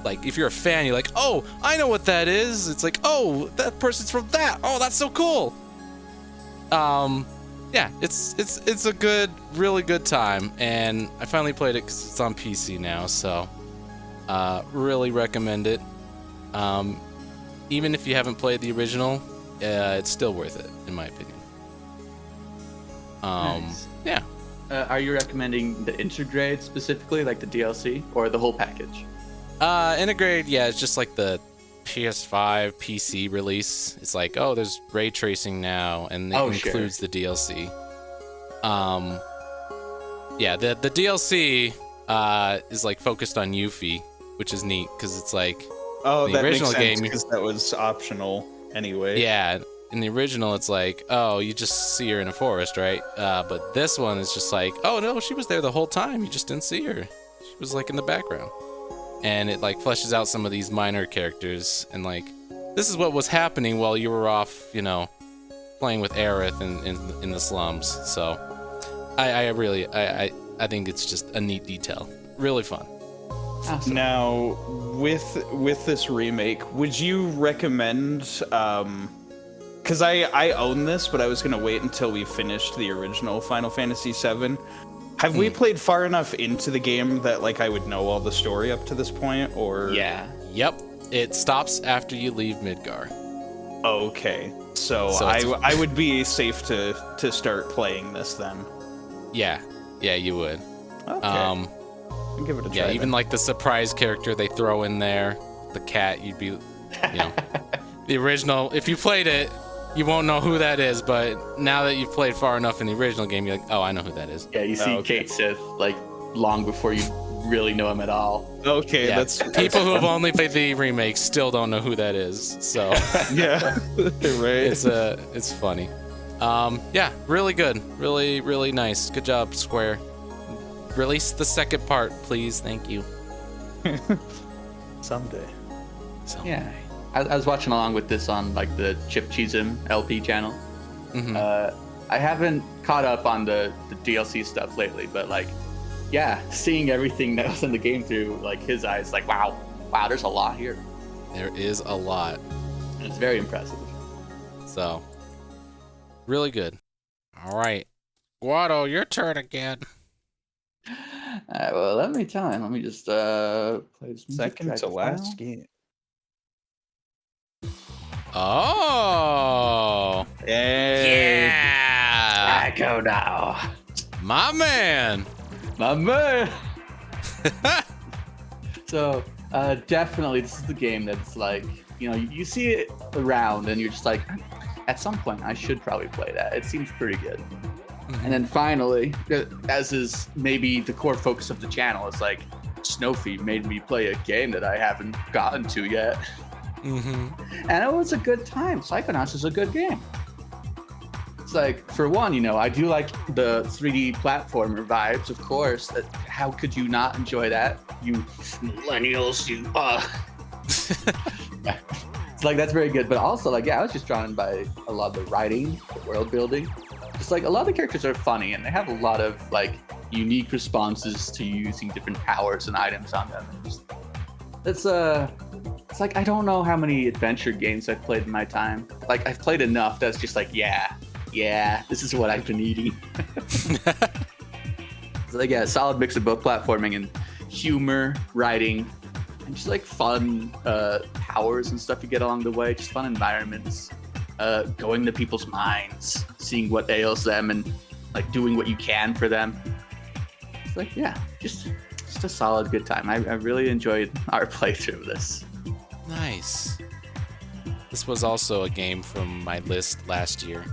A: like if you're a fan, you're like, oh, I know what that is. It's like, oh, that person's from that. Oh, that's so cool. Yeah, it's a good, really good time, and I finally played it because it's on PC now, so really recommend it. Even if you haven't played the original, it's still worth it, in my opinion.
B: Nice.
A: Yeah.
B: Are you recommending the Intergrade specifically, like the DLC, or the whole package?
A: Integrated, yeah, it's just like the PS5 PC release. It's like, oh, there's ray tracing now, and it includes the DLC. Yeah, the DLC is like focused on Yuffie, which is neat because it's like
C: the
A: original
C: makes sense,
A: game
C: because that was optional anyway.
A: Yeah, in the original it's like, oh, you just see her in a forest, right? But this one is just like, oh no, she was there the whole time. You just didn't see her. She was like in the background. And it like fleshes out some of these minor characters, and like this is what was happening while you were off, playing with Aerith in the slums. So I really think it's just a neat detail. Really fun.
B: Awesome.
C: Now, with this remake, would you recommend? Because I own this, but I was gonna wait until we finished the original Final Fantasy VII. Have we played far enough into the game that like I would know all the story up to this point, or?
B: Yeah.
A: Yep. It stops after you leave Midgar.
C: Okay. So I would be safe to start playing this then.
A: Yeah. Yeah, you would.
C: Okay. I'll give it a try.
A: Yeah, even like the surprise character they throw in there, the cat, you'd be, the original. If you played it, you won't know who that is, but now that you've played far enough in the original game, you're like, oh, I know who that is.
B: Yeah, you see Kate Sith like long before you really know him at all.
C: Okay,
A: yeah,
C: that's
A: people who have only played the remake still don't know who that is. So
C: yeah, right.
A: It's funny. Yeah, really good, really really nice. Good job, Square. Release the second part, please. Thank you.
C: Someday.
B: Yeah. I was watching along with this on like the Chip Cheesem LP channel.
A: Mm-hmm.
B: I haven't caught up on the DLC stuff lately, but like, yeah, seeing everything that was in the game through like his eyes, like wow, there's a lot here.
A: There is a lot.
B: And it's very impressive.
A: So, really good. All right, Guado, your turn again.
B: All right, well, let me tell you. Let me just play this music
C: Second
B: track
C: to
B: as
C: last
B: well.
C: game.
A: Oh.
C: Hey.
A: Yeah.
B: I go now.
A: My man.
B: My man. So, definitely, this is the game that's like, you see it around and you're just like, at some point, I should probably play that. It seems pretty good. And then finally, as is maybe the core focus of the channel, it's like Snowfeet made me play a game that I haven't gotten to yet. And it was a good time. Psychonauts is a good game. It's like, for one, you know, I do like the 3D platformer vibes, of course. How could you not enjoy that? You millennials, you It's like, that's very good. But also, like, yeah, I was just drawn by a lot of the writing, the world building. Just like, a lot of the characters are funny, and they have a lot of like unique responses to using different powers and items on them. It's like, I don't know how many adventure games I've played in my time. Like, I've played enough that's just like, yeah, this is what I've been eating. It's like, yeah, a solid mix of both platforming and humor, writing, and just like fun powers and stuff you get along the way. Just fun environments, going to people's minds, seeing what ails them, and like doing what you can for them. It's like, yeah, just a solid good time. I really enjoyed our playthrough of this.
A: Nice. This was also a game from my list last year.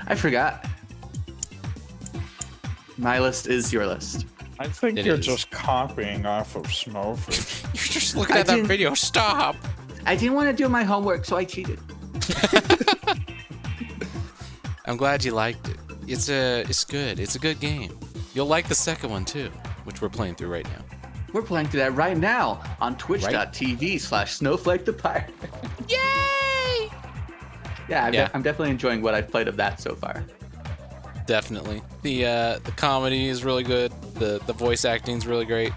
B: I forgot. My list is your list.
C: I think
A: It
C: you're
A: is.
C: just copying off of Snowflake.
A: You're just looking
B: I
A: at that
B: didn't-
A: video. Stop.
B: I didn't want to do my homework, so I cheated.
A: I'm glad you liked it. It's good. It's a good game. You'll like the second one too, which we're playing through right now.
B: We're playing through that right now on twitch.tv/Snowflake the Pirate.
A: Yay!
B: Yeah,
A: Yeah.
B: I'm definitely enjoying what I've played of that so far.
A: Definitely. The comedy is really good. The voice acting is really great,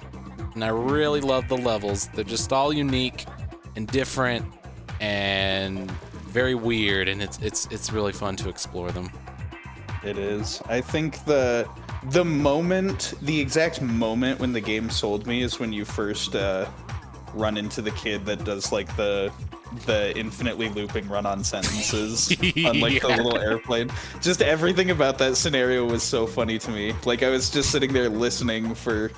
A: and I really love the levels. They're just all unique and different and very weird, and it's really fun to explore them.
C: It is. I think the exact moment when the game sold me is when you first run into the kid that does like the infinitely looping run-on sentences on like the little airplane. Just everything about that scenario was so funny to me. Like, I was just sitting there listening for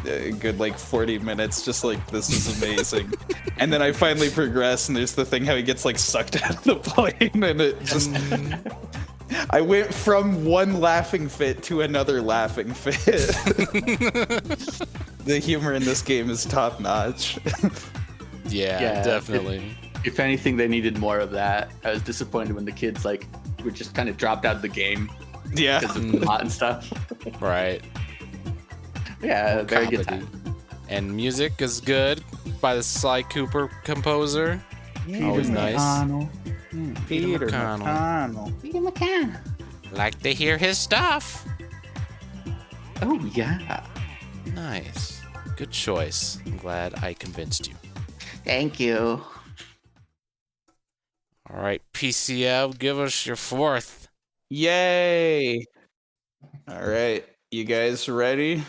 C: a good like 40 minutes, just like, this is amazing. And then I finally progress, and there's the thing how he gets like sucked out of the plane, and it just I went from one laughing fit to another laughing fit. The humor in this game is top notch.
A: Yeah, definitely.
B: If anything, they needed more of that. I was disappointed when the kids like were just kind of dropped out of the game
C: Yeah.
B: because of the plot and stuff.
A: Right.
B: Yeah, very good
A: Comedy.
B: time.
A: And music is good by the Sly Cooper composer. Always nice.
C: Peter
A: McConnell.
B: Peter McCann.
A: Like to hear his stuff.
B: Oh yeah.
A: Nice. Good choice. I'm glad I convinced you.
D: Thank you.
A: All right, PCL, give us your fourth.
C: Yay! All right, you guys ready?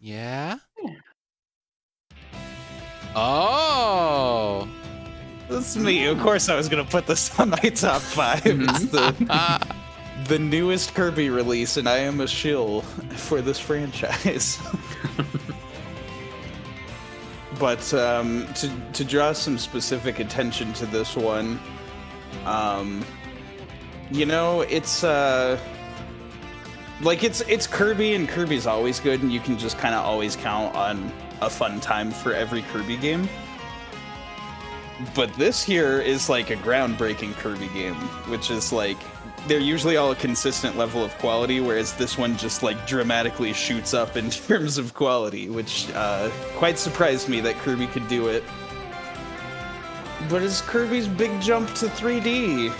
A: Yeah? Oh!
C: That's me. Of course, I was gonna put this on my top 5. It's the newest Kirby release, and I am a shill for this franchise. But to draw some specific attention to this one, you know, it's like it's Kirby, and Kirby's always good, and you can just kind of always count on a fun time for every Kirby game. But this here is like a groundbreaking Kirby game, which is like, they're usually all a consistent level of quality, whereas this one just like dramatically shoots up in terms of quality, which quite surprised me that Kirby could do it. But it's Kirby's big jump to 3D.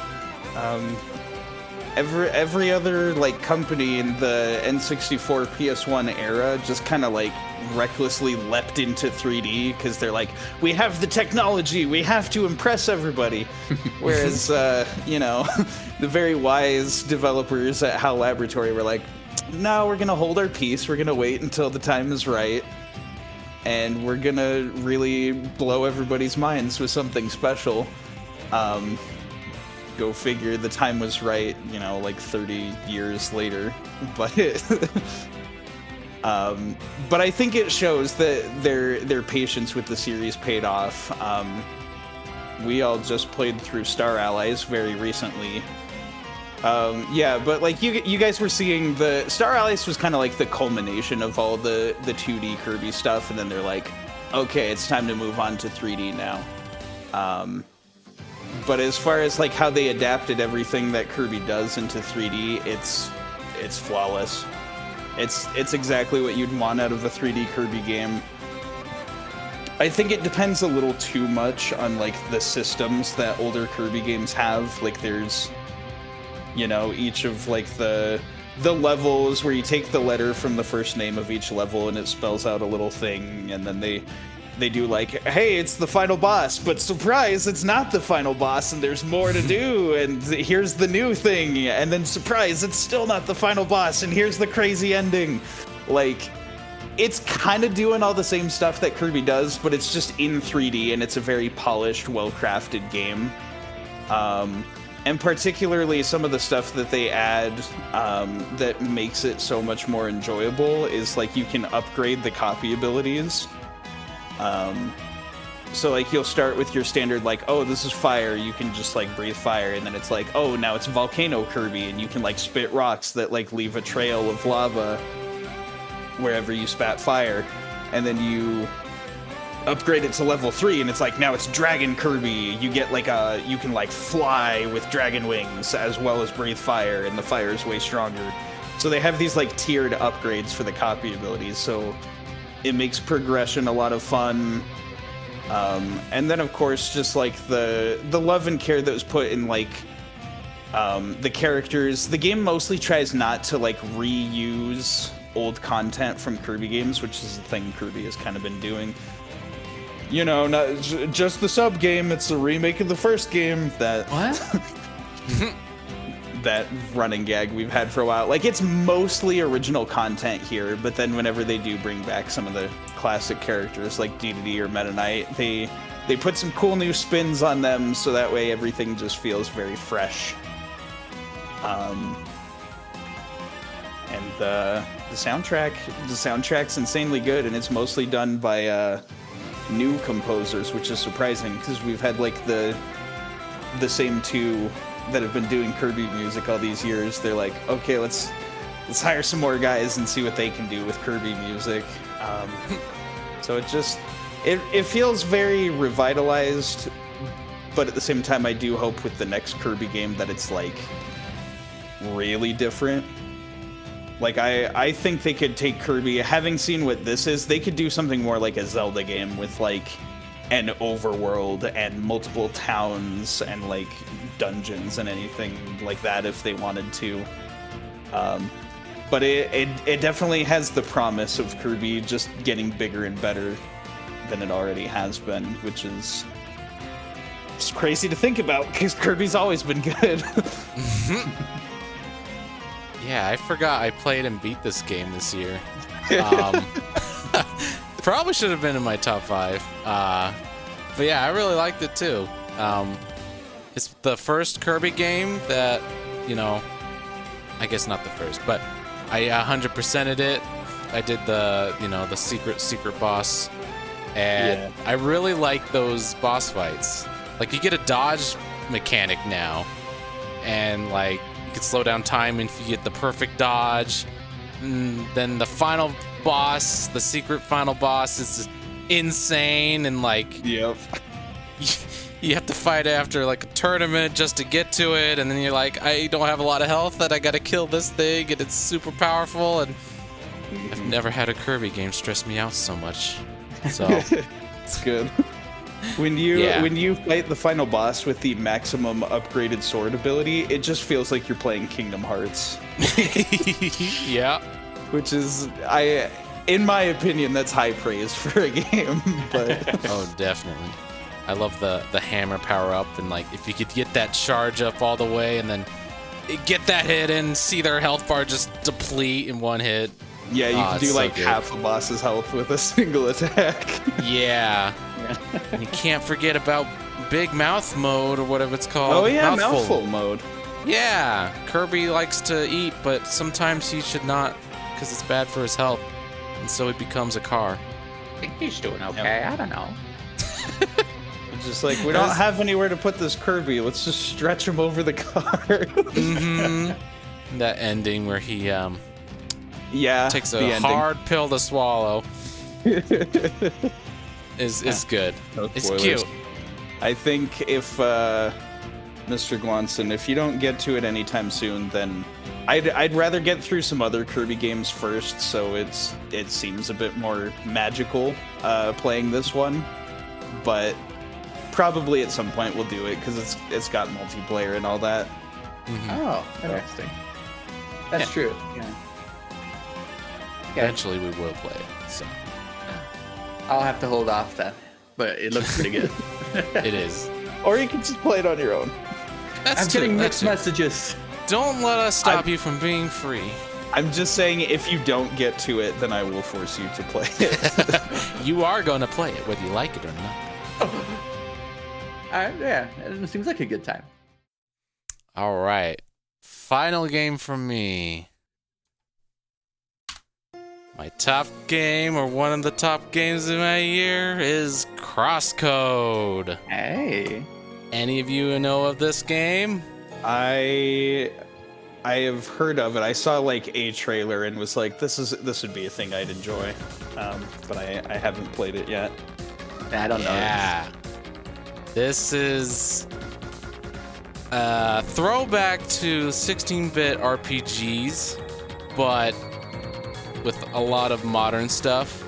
C: Every other like company in the N64 PS1 era just kind of like recklessly leapt into 3D because they're like, we have the technology, we have to impress everybody. Whereas, you know, the very wise developers at HAL Laboratory were like, no, we're gonna hold our peace, we're gonna wait until the time is right, and we're gonna really blow everybody's minds with something special. Go figure, the time was right, you know, like 30 years later. But but I think it shows that their patience with the series paid off. We all just played through Star Allies very recently, Yeah, but like you guys were seeing the Star Allies was kind of like the culmination of all the 2D Kirby stuff, and then they're like, okay, it's time to move on to 3D now. But as far as like how they adapted everything that Kirby does into 3D, it's flawless. It's exactly what you'd want out of a 3D Kirby game. I think it depends a little too much on like the systems that older Kirby games have. Like there's, you know, each of like the levels where you take the letter from the first name of each level and it spells out a little thing, and then they do like, hey, it's the final boss, but surprise, it's not the final boss and there's more to do, and here's the new thing, and then surprise, it's still not the final boss and here's the crazy ending. Like, it's kind of doing all the same stuff that Kirby does, but it's just in 3D, and it's a very polished, well-crafted game. And particularly some of the stuff that they add that makes it so much more enjoyable is like you can upgrade the copy abilities. So like you'll start with your standard like, oh, this is fire, you can just like breathe fire, and then it's like, oh, now it's volcano Kirby, and you can like spit rocks that like leave a trail of lava wherever you spat fire, and then you upgrade it to level 3 and it's like, now it's Dragon Kirby. You get like you can like fly with dragon wings as well as breathe fire, and the fire is way stronger. So they have these like tiered upgrades for the copy abilities, so it makes progression a lot of fun. And then of course just like the love and care that was put in like the characters. The game mostly tries not to like reuse old content from Kirby games, which is the thing Kirby has kind of been doing. You know, not just the sub game, it's a remake of the first game. That
B: What?
C: that running gag we've had for a while. Like, it's mostly original content here, but then whenever they do bring back some of the classic characters like Dedede or Meta Knight, they put some cool new spins on them, so that way everything just feels very fresh. And the soundtrack's insanely good, and it's mostly done by new composers, which is surprising because we've had like the same two that have been doing Kirby music all these years. They're like, okay, let's hire some more guys and see what they can do with Kirby music. So it feels very revitalized, but at the same time, I do hope with the next Kirby game that it's like really different. Like, I think they could take Kirby, having seen what this is, they could do something more like a Zelda game with, like, an overworld and multiple towns and, like, dungeons and anything like that if they wanted to. But it definitely has the promise of Kirby just getting bigger and better than it already has been, which is just crazy to think about, because Kirby's always been good.
A: Yeah, I forgot I played and beat this game this year. Probably should have been in my top 5. But yeah, I really liked it too. It's the first Kirby game that, you know, I guess not the first, but I 100%ed it. I did the, you know, the secret boss, and I really like those boss fights. Like, you get a dodge mechanic now, and like, you can slow down time if you get the perfect dodge. And then the final boss, the secret final boss, is insane, and like,
C: Yep.
A: you have to fight after like a tournament just to get to it, and then you're like, I don't have a lot of health, and I gotta kill this thing, and it's super powerful, and I've never had a Kirby game stress me out so much. So
C: It's good. When you fight the final boss with the maximum upgraded sword ability, it just feels like you're playing Kingdom Hearts.
A: yeah.
C: Which is, in my opinion, that's high praise for a game. But
A: Oh, definitely. I love the hammer power up, and like, if you could get that charge up all the way and then get that hit and see their health bar just deplete in one hit.
C: yeah, you can
A: it's
C: do
A: so
C: like
A: good.
C: half a boss's health with a single attack.
A: Yeah. And you can't forget about Big Mouth mode, or whatever it's called.
C: Oh yeah, mouthful mode.
A: Yeah. Kirby likes to eat, but sometimes he should not, because it's bad for his health. And so he becomes a car.
D: I think he's doing okay. I don't know.
C: It's just like, we don't have anywhere to put this Kirby. Let's just stretch him over the car.
A: That ending where he
C: Yeah.
A: takes
C: the
A: a
C: ending.
A: hard pill to swallow is good.
C: No
A: It's
C: spoilers.
A: cute.
C: I think if Mr. Gwanson, if you don't get to it anytime soon, then I'd rather get through some other Kirby games first, so it seems a bit more magical playing this one. But probably at some point we'll do it because it's got multiplayer and all that.
B: Oh, interesting. That's true. Yeah. Okay.
A: Eventually we will play it. So
B: I'll have to hold off then. But it looks pretty good.
A: it is.
C: Or you can just play it on your own.
A: That's
B: I'm
A: true,
B: getting
A: that's
B: mixed
A: true.
B: messages.
A: Don't let us stop you from being free.
C: I'm just saying, if you don't get to it, then I will force you to play it.
A: You are going to play it, whether you like it or not.
B: Yeah, it seems like a good time.
A: All right. Final game from me. My top game, or one of the top games of my year, is Crosscode.
B: Hey.
A: Any of you know of this game?
C: I have heard of it. I saw like a trailer and was like, this would be a thing I'd enjoy. But I haven't played it yet.
B: I don't know.
A: Yeah. This is a throwback to 16-bit RPGs, but with a lot of modern stuff.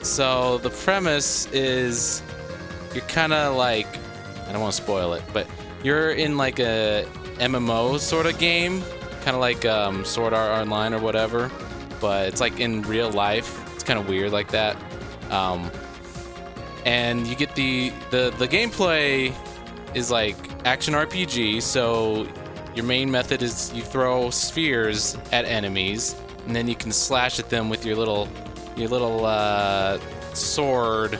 A: So the premise is you're kind of like, I don't want to spoil it, but you're in like a MMO sort of game, kind of like Sword Art Online or whatever, but it's like in real life. It's kind of weird like that. And you get the gameplay is like action RPG. So your main method is you throw spheres at enemies, and then you can slash at them with your little sword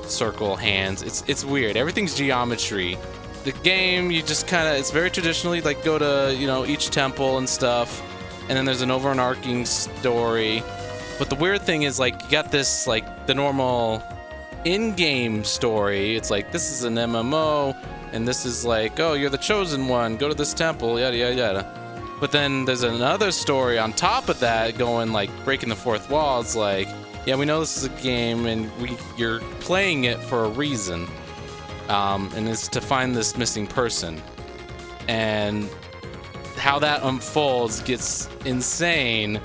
A: circle hands. It's weird. Everything's geometry. The game, you just kind of, it's very traditionally like go to each temple and stuff, and then there's an overarching story. But the weird thing is like you got this like the normal in-game story. It's like this is an MMO, and this is like, oh, you're the chosen one, go to this temple, yada yada yada. But then there's another story on top of that going like breaking the fourth wall. It's like, yeah, we know this is a game and you're playing it for a reason, and it's to find this missing person. And how that unfolds gets insane,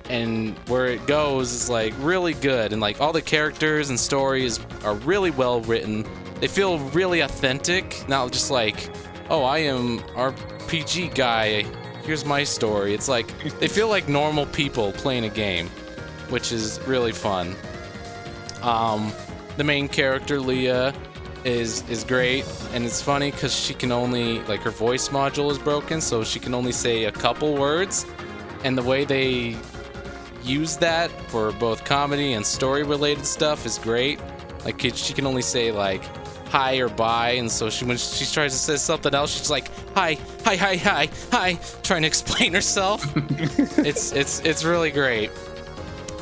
A: and where it goes is like really good, and like all the characters and stories are really well written. They feel really authentic, not just like, oh, I am RPG guy, here's my story. It's like they feel like normal people playing a game, which is really fun. The main character, Leah, is great, and it's funny because she can only, like, her voice module is broken, so she can only say a couple words, and the way they use that for both comedy and story related stuff is great. Like, she can only say like hi or bye, and so when she tries to say something else, she's like hi, trying to explain herself. it's really great.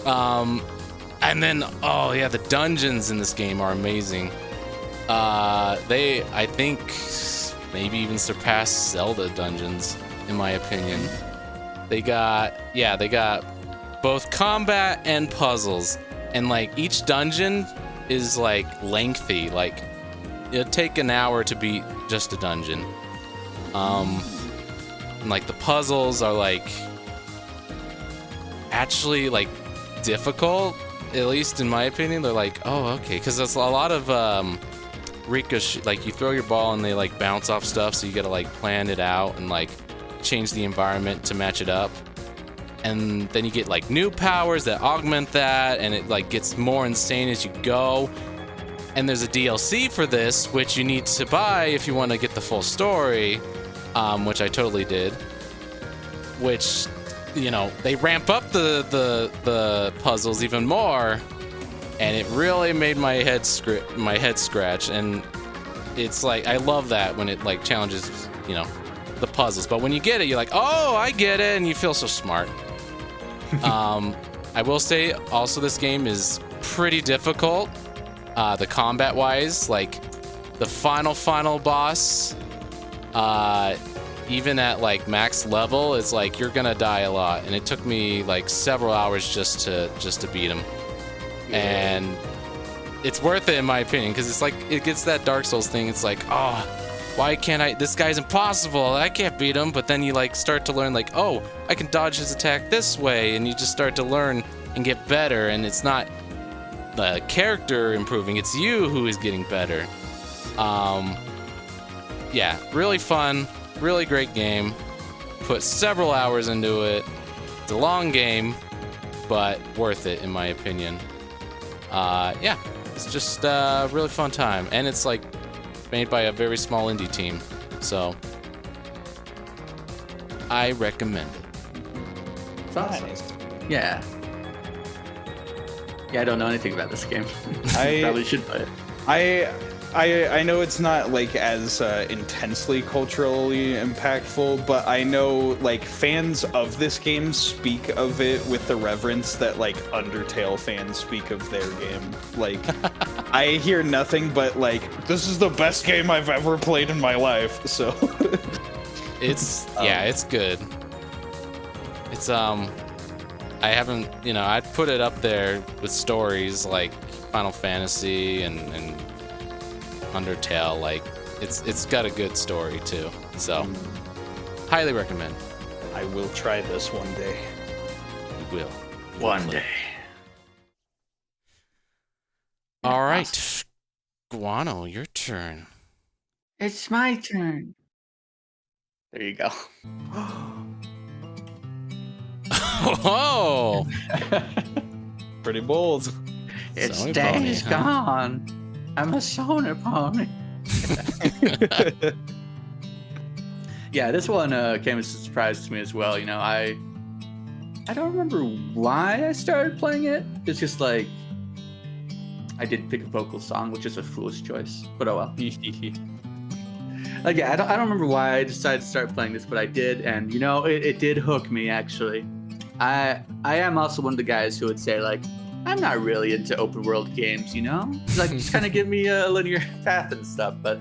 A: And then, oh yeah, the dungeons in this game are amazing. They, I think, maybe even surpass Zelda dungeons, in my opinion. They got both combat and puzzles, and like each dungeon is like lengthy. Like it'd take an hour to beat just a dungeon. And like the puzzles are like actually like difficult, at least in my opinion. They're like, oh, okay, because there's a lot of ricochet, like you throw your ball and they like bounce off stuff, so you gotta like plan it out and like change the environment to match it up. And then you get like new powers that augment that, and it like gets more insane as you go. And there's a DLC for this, which you need to buy if you want to get the full story, which I totally did. Which, you know, they ramp up the puzzles even more, and it really made my head scratch. And it's like, I love that when it like challenges, you know, the puzzles. But when you get it, you're like, oh, I get it, and you feel so smart. I will say also this game is pretty difficult. The combat wise, like the final boss, even at like max level, it's like you're gonna die a lot, and it took me like several hours just to beat him, and it's worth it in my opinion, because it's like it gets that Dark Souls thing. It's like, oh, why can't I? This guy's impossible. I can't beat him. But then you like start to learn like, oh, I can dodge his attack this way, and you just start to learn and get better. And it's not the character improving; it's you who is getting better. Yeah, really fun. Really great game. Put several hours into it. It's a long game, but worth it in my opinion. Yeah, it's just a really fun time, and it's like made by a very small indie team, so I recommend it.
B: It's awesome.
C: Nice.
B: Yeah. Yeah, I don't know anything about this game.
C: I-
B: Probably should play it.
C: I know it's not like as intensely culturally impactful, but I know like fans of this game speak of it with the reverence that like Undertale fans speak of their game. Like, I hear nothing but like, this is the best game I've ever played in my life. So
A: It's yeah, it's good. It's I haven't, I'd put it up there with stories like Final Fantasy and Undertale. Like it's got a good story too, so highly recommend.
C: I will try this one day.
A: You will.
B: One day.
A: All right, Guano, your turn.
B: It's my turn. There you go.
A: Oh,
C: Pretty bold.
B: Its
A: Sony
B: day
A: pony,
B: is
A: huh?
B: gone. I'm a Sona pony. Yeah, this one came as a surprise to me as well. I don't remember why I started playing it. It's just like I did pick a vocal song, which is a foolish choice, but oh well. Like, yeah, I don't remember why I decided to start playing this, but I did, and it did hook me actually. I am also one of the guys who would say like, I'm not really into open world games, like just kind of give me a linear path and stuff. But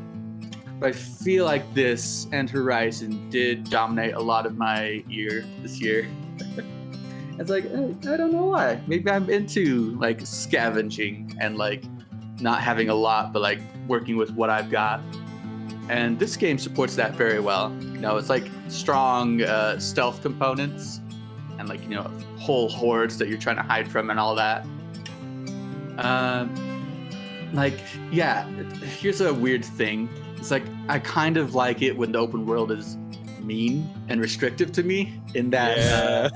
B: I feel like this and Horizon did dominate a lot of my year this year. It's like I don't know why. Maybe I'm into like scavenging and like not having a lot, but like working with what I've got. And this game supports that very well. It's like strong stealth components and like, whole hordes that you're trying to hide from and all that. Here's a weird thing. It's like, I kind of like it when the open world is mean and restrictive to me in that.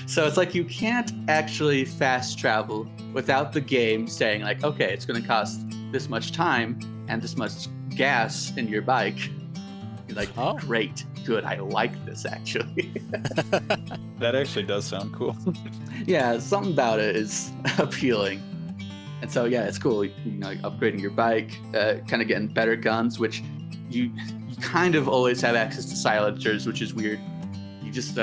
B: So it's like, you can't actually fast travel without the game saying like, okay, it's going to cost this much time and this much gas in your bike. You're like,
A: Oh.
B: Great, good, I like this actually.
C: That actually does sound cool.
B: Yeah, something about it is appealing. And so yeah, it's cool. Like upgrading your bike, kind of getting better guns, which you kind of always have access to silencers, which is weird. You just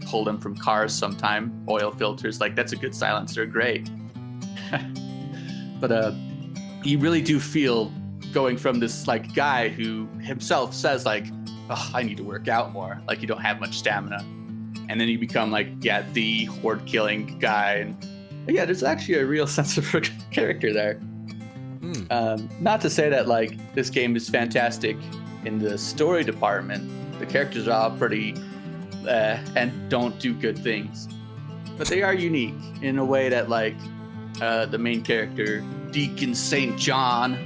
B: pull them from cars sometime, oil filters, like that's a good silencer, great. But you really do feel going from this like guy who himself says like, oh, I need to work out more, like you don't have much stamina, and then you become like, yeah, the horde killing guy. And yeah, there's actually a real sense of character there. Not to say that like this game is fantastic in the story department. The characters are all pretty and don't do good things, but they are unique in a way that like the main character, Deacon St. John,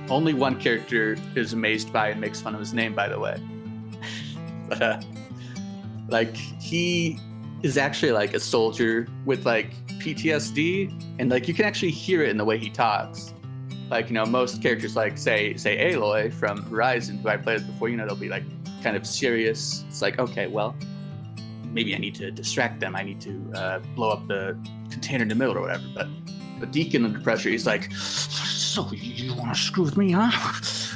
B: only one character is amazed by and makes fun of his name, by the way. But like he is actually like a soldier with like PTSD, and like you can actually hear it in the way he talks. Like, most characters like say Aloy from Horizon, who I played before, they'll be like kind of serious. It's like, okay, well, maybe I need to distract them. I need to blow up the container in the middle or whatever. But Deacon under pressure, he's like, so you want to screw with me, huh?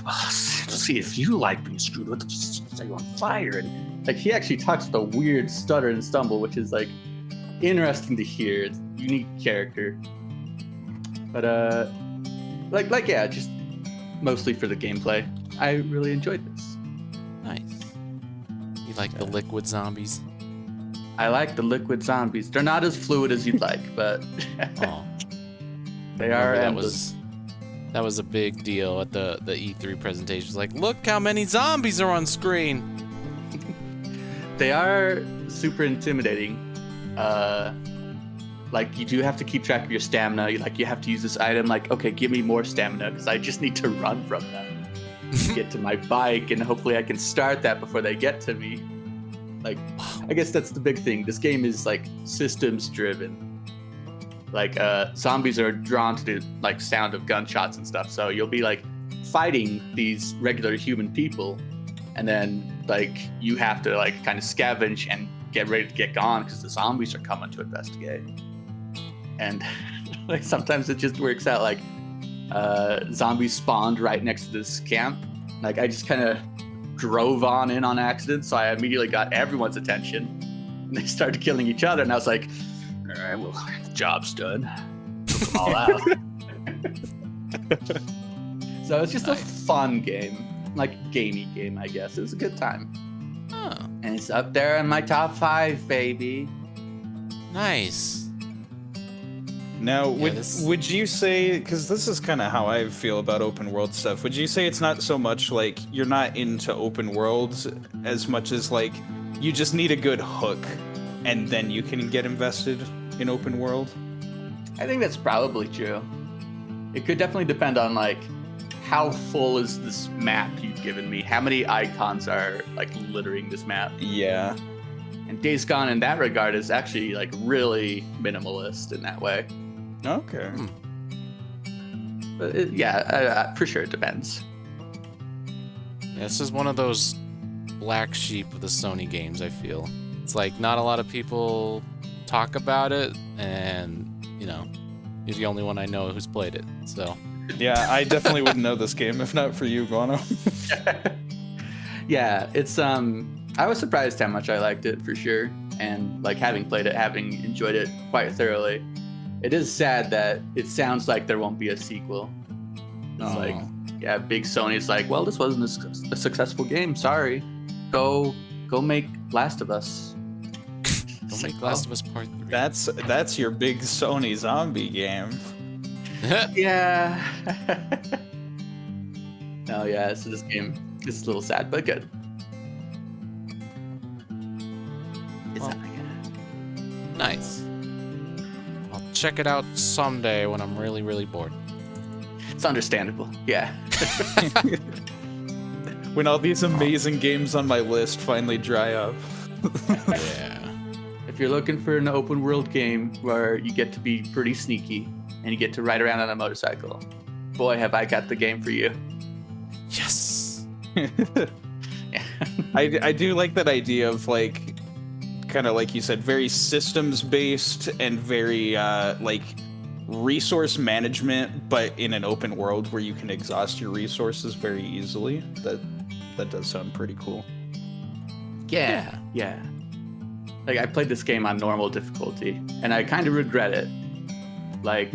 B: Well, see if you like being screwed with. Just set you on fire. And like he actually talks with a weird stutter and stumble, which is like interesting to hear. It's a unique character. But yeah, just mostly for the gameplay. I really enjoyed this.
A: Nice. You like the liquid zombies?
B: I like the liquid zombies. They're not as fluid as you'd like, but
A: Oh,
B: they are
A: that
B: endless.
A: that was a big deal at the E3 presentation. It's like, look how many zombies are on screen.
B: They are super intimidating. Like you do have to keep track of your stamina. You have to use this item. Like, okay, give me more stamina because I just need to run from them, get to my bike, and hopefully I can start that before they get to me. Like, I guess that's the big thing. This game is like systems driven. Like, zombies are drawn to the like sound of gunshots and stuff. So you'll be like fighting these regular human people, and then like you have to like kind of scavenge and get ready to get gone because the zombies are coming to investigate. And like sometimes it just works out. Like zombies spawned right next to this camp. Like I just kind of drove on in on accident, so I immediately got everyone's attention, and they started killing each other. And I was like, "All right, well, the job's done. Took them all out." So it's just a fun game, like gamey game, I guess. It was a good time,
A: Oh,
B: and it's up there in my top 5, baby.
A: nice.
C: Now,
A: Yeah,
C: would you say, because this is kind of how I feel about open world stuff, would you say it's not so much like you're not into open worlds as much as like you just need a good hook and then you can get invested in open world?
B: I think that's probably true. It could definitely depend on like how full is this map you've given me? How many icons are like littering this map?
C: Yeah.
B: And Days Gone in that regard is actually like really minimalist in that way.
C: Okay.
B: But for sure it depends.
A: Yeah, this is one of those black sheep of the Sony games, I feel. It's like not a lot of people talk about it, and, you know, you're the only one I know who's played it, so.
C: Yeah, I definitely wouldn't know this game if not for you, Guano.
B: Yeah, it's I was surprised how much I liked it for sure, and like having played it, having enjoyed it quite thoroughly. It is sad that it sounds like there won't be a sequel. It's like, yeah, big Sony's like, well, this wasn't a successful game. Sorry, go make Last of Us.
A: Don't make Last of Us Part 3.
C: That's your big Sony zombie game.
B: Yeah. No, yeah. So this game is a little sad, but good. It's
A: Well,
B: not good.
A: Nice. I'll check it out someday when I'm really, really bored.
B: It's understandable. Yeah.
C: When all these amazing games on my list finally dry up.
A: Yeah.
B: If you're looking for an open world game where you get to be pretty sneaky and you get to ride around on a motorcycle, boy, have I got the game for you.
A: Yes.
B: Yeah.
C: I do like that idea of like, kind of like you said, very systems based and very like resource management, but in an open world where you can exhaust your resources very easily. That does sound pretty cool.
B: Yeah. Yeah. Like I played this game on normal difficulty and I kind of regret it. Like,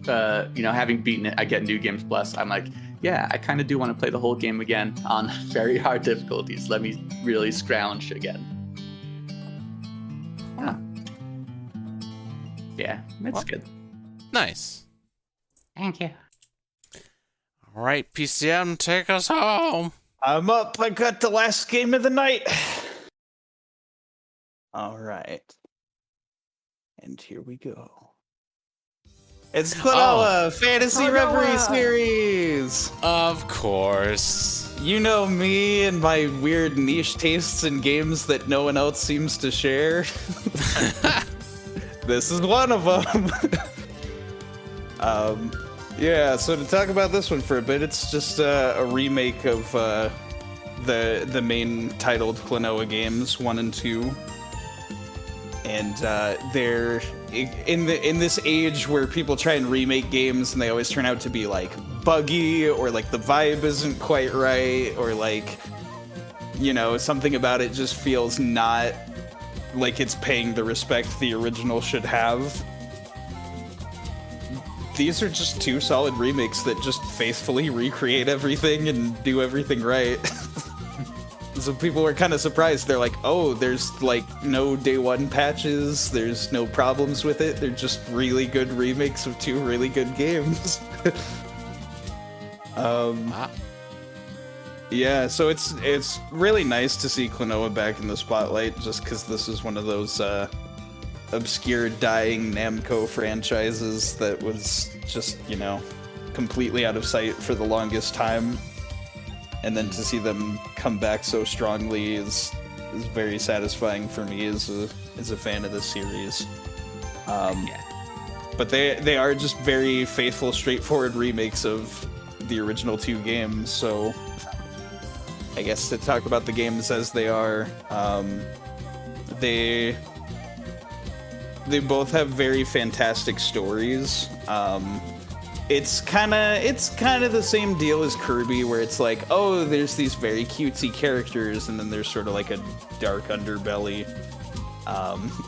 B: having beaten it, I get New Games Plus. I'm like, yeah, I kind of do want to play the whole game again on very hard difficulties. Let me really scrounge again. Huh. Yeah, it's
A: Well,
B: good.
A: Nice.
D: Thank you.
A: All right, PCM, take us home.
C: I'm up. I got the last game of the night. All right. And here we go. It's Klonoa Fantasy Reverie Series.
A: Of course.
C: You know me and my weird niche tastes in games that no one else seems to share. This is one of them. Yeah, so to talk about this one for a bit, it's just a remake of the main titled Klonoa games 1 and 2. And they're in this age where people try and remake games and they always turn out to be like buggy, or like the vibe isn't quite right, or like, something about it just feels not like it's paying the respect the original should have. these are just two solid remakes that just faithfully recreate everything and do everything right. So people were kind of surprised. They're like, oh, there's like no day one patches, there's no problems with it, they're just really good remakes of two really good games. Yeah, so it's really nice to see Klonoa back in the spotlight, just because this is one of those obscure dying Namco franchises that was just, you know, completely out of sight for the longest time. And then to see them come back so strongly is very satisfying for me as a fan of the series. But they are just very faithful, straightforward remakes of the original two games, so I guess to talk about the games as they are, they both have very fantastic stories. It's kind of the same deal as Kirby, where it's like, oh, there's these very cutesy characters, and then there's sort of like a dark underbelly,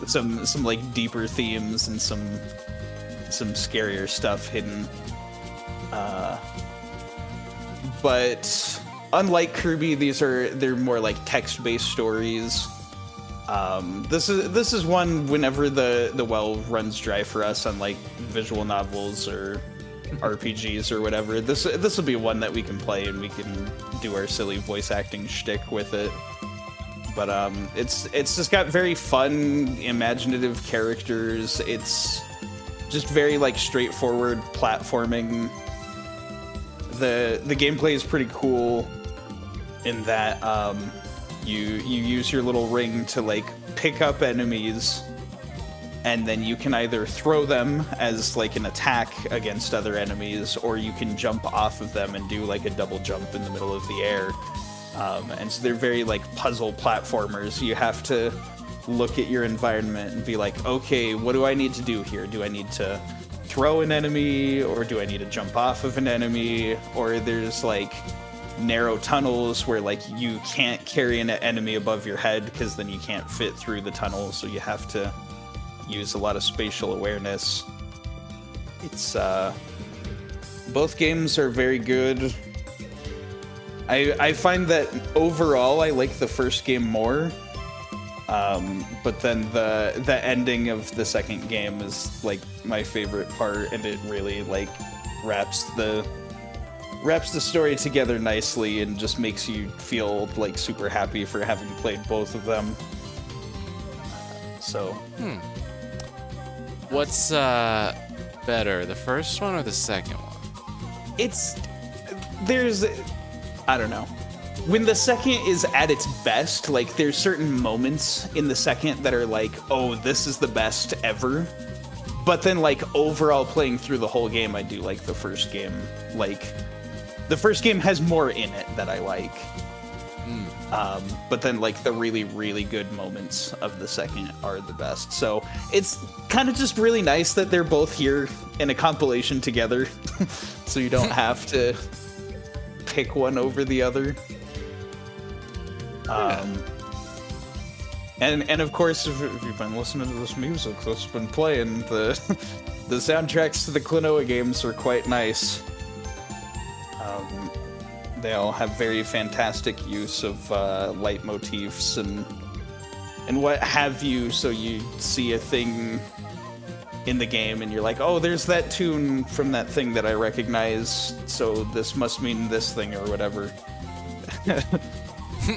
C: some like deeper themes and some scarier stuff hidden. But unlike Kirby, they're more like text-based stories. This is one whenever the well runs dry for us on like visual novels or RPGs or whatever. This will be one that we can play and we can do our silly voice acting shtick with it. But it's just got very fun, imaginative characters. It's just very like straightforward platforming. The gameplay is pretty cool in that you use your little ring to like pick up enemies, and then you can either throw them as like an attack against other enemies, or you can jump off of them and do like a double jump in the middle of the air. And so they're very like puzzle platformers. You have to look at your environment and be like, okay, what do I need to do here? Do I need to throw an enemy, or do I need to jump off of an enemy? Or there's like narrow tunnels where like you can't carry an enemy above your head because then you can't fit through the tunnel, so you have to use a lot of spatial awareness. It's both games are very good. I find that overall I like the first game more, but then the ending of the second game is like my favorite part, and it really like wraps the story together nicely and just makes you feel like super happy for having played both of them.
A: What's better, the first one or the second one?
C: I don't know. When the second is at its best, like there's certain moments in the second that are like, oh, this is the best ever. But then like overall playing through the whole game, I do like the first game. Like the first game has more in it that I like. But then like the really, really good moments of the second are the best. So it's kind of just really nice that they're both here in a compilation together. So you don't have to pick one over the other. And of course, if you've been listening to this music that's been playing, the soundtracks to the Klonoa games are quite nice. They all have very fantastic use of leitmotifs and what have you. So you see a thing in the game and you're like, oh, there's that tune from that thing that I recognize, so this must mean this thing or whatever.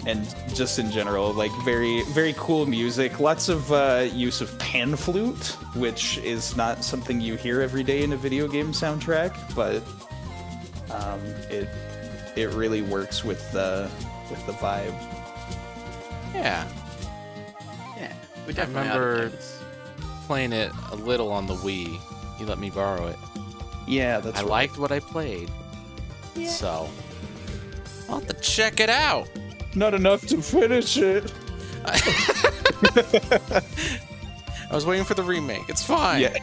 C: And just in general, like very, very cool music. Lots of use of pan flute, which is not something you hear every day in a video game soundtrack, but it really works with the vibe.
A: Yeah.
D: Yeah, we
A: I
D: definitely ought to play
A: remember
D: this.
A: playing it a little on the Wii. You let me borrow it.
C: Yeah, that's
A: I
C: right.
A: liked what I played. So I'll have to check it out.
C: Not enough to finish it.
A: I was waiting for the remake. It's fine.
C: Yeah.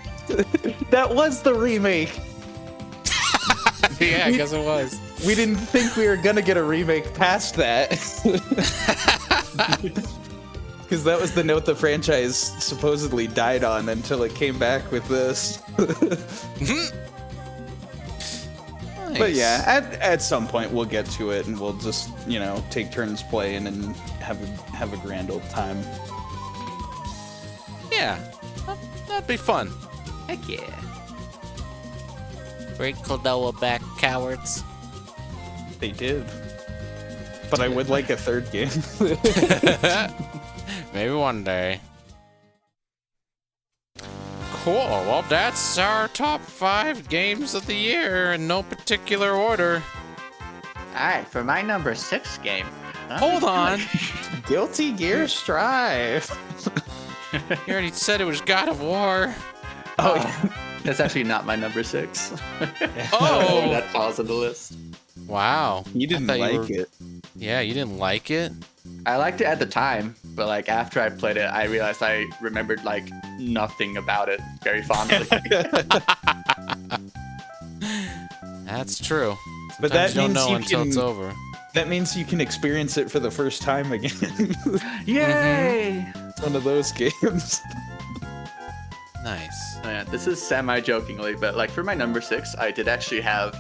C: That was the remake.
A: Yeah, I guess it was.
C: We didn't think we were gonna get a remake past that. Because that was the note the franchise supposedly died on until it came back with this.
A: Nice.
C: But yeah, at some point we'll get to it, and we'll just take turns playing and have a grand old time.
A: Yeah, that'd be fun.
D: Heck yeah.
A: Bring Klonoa back, cowards.
C: They did. But I would like a third game.
A: Maybe one day. Cool. Well, that's our top 5 games of the year in no particular order.
D: Alright, for my number 6 game.
A: Hold on.
C: Guilty Gear Strive.
A: You already said it was God of War.
C: Oh, yeah.
B: That's actually not my number 6.
A: Oh.
B: That falls on the list.
A: Wow.
C: You didn't
A: I thought
C: like it.
A: Yeah, you didn't like it?
B: I liked it at the time, but like after I played it, I realized I remembered like nothing about it very fondly.
A: That's true.
C: But
A: Sometimes
C: that
A: you don't
C: means
A: know
C: you
A: until
C: can.
A: it's over.
C: That means you can experience it for the first time again.
B: Yay!
C: It's one of those games.
A: Nice.
B: Oh, yeah, this is semi-jokingly, but like for my number 6, I did actually have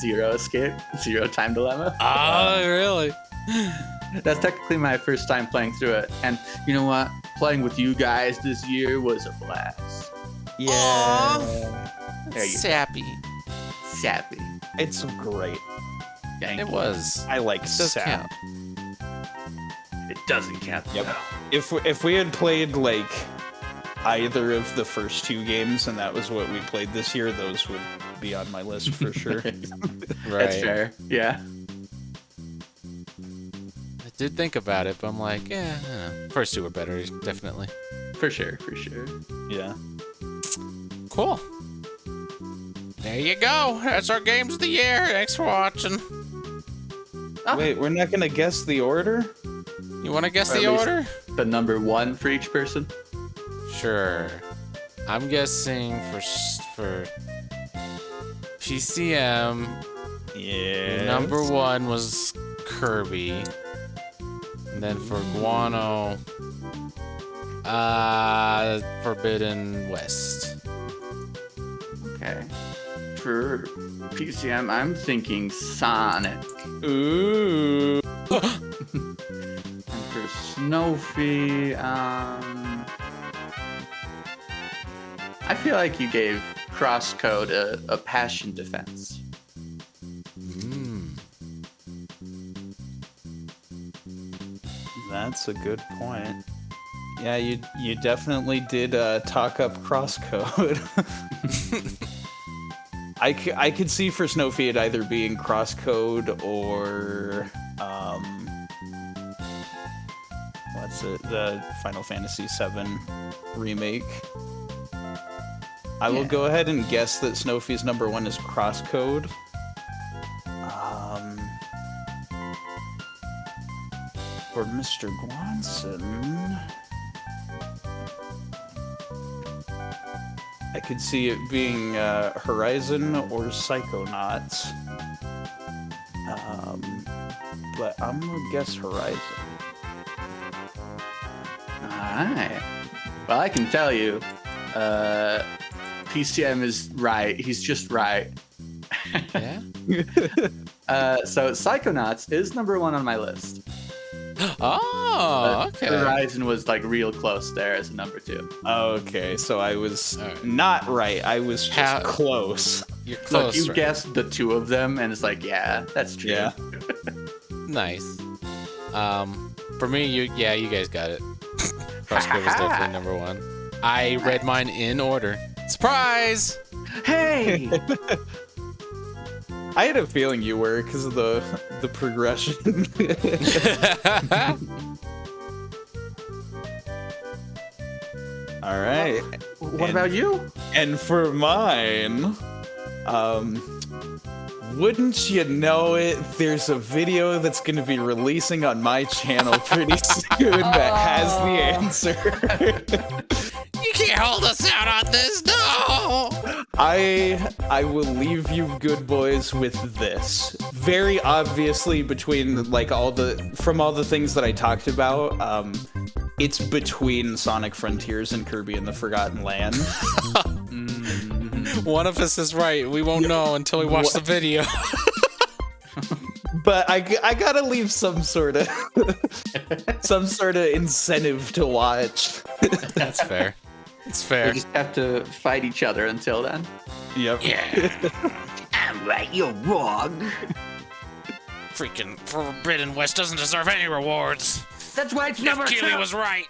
B: Zero Escape, Zero Time Dilemma.
A: Oh, really?
B: That's technically my first time playing through it, and you know what? Playing with you guys this year was a blast.
C: Yeah.
B: There you go.
A: Sappy.
B: Sappy.
C: It's great.
B: Thank
A: It
B: you.
A: was.
C: I like
A: Does
C: Sap.
A: count.
B: It doesn't count.
C: Yep. If we had played like either of the first 2 games and that was what we played this year, those would be on my list for sure.
A: Right.
B: That's fair. Yeah.
A: I did think about it, but I'm like, yeah, first 2 were better, definitely.
B: For sure. For sure.
C: Yeah.
A: Cool. There you go. That's our games of the year. Thanks for watching.
C: Wait, we're not gonna guess the order?
A: You want to guess
B: Or at
A: the
B: least-
A: order?
B: The number 1 for each person.
A: Sure. I'm guessing for PCM,
C: Yeah.
A: number 1 was Kirby. And then for Guano, Forbidden West.
B: Okay. For PCM, I'm thinking Sonic.
C: Ooh.
B: And for Snowfy, I feel like you gave Crosscode a passion defense.
C: That's a good point. Yeah, you definitely did talk up Crosscode. I could see for Snowfy it either being Crosscode or what's it? The Final Fantasy VII remake. I will
B: Yeah.
C: go ahead and guess that Snowfy's number 1 is Crosscode. For Mr. Guanson, I could see it being Horizon or Psychonauts. But I'm gonna guess Horizon.
B: Alright. Well, I can tell you, PCM is right. He's just right.
A: Yeah?
B: So Psychonauts is number 1 on my list.
A: Oh, okay.
B: Horizon was like real close there as a number 2.
C: Okay, so I was
A: Alright.
C: not right. I was just
A: How-
C: close.
A: You're
B: Look,
A: close.
B: you
A: right?
B: guessed the 2 of them, and it's like, yeah, that's true.
C: Yeah.
A: Nice. For me, you guys got it. Crosscode was definitely number 1. I read mine in order. Surprise!
B: Hey!
C: I had a feeling you were because of the progression. All right.
B: What about you?
C: And for mine, wouldn't you know it, there's a video that's going to be releasing on my channel pretty soon that has the answer.
A: You can't hold us out on this, no!
C: I will leave you good boys with this. Very obviously between like all the things that I talked about, it's between Sonic Frontiers and Kirby and the Forgotten Land.
A: One of us is right. We won't know until we watch the video.
C: But I gotta leave some sort of incentive to watch.
A: That's fair. It's
B: We
A: fair.
B: just have to fight each other until then.
C: Yep.
A: Yeah.
D: I'm right, you're wrong.
A: Freaking Forbidden West doesn't deserve any rewards.
D: That's why it's
A: If
D: number
A: Keely
D: two.
A: was right.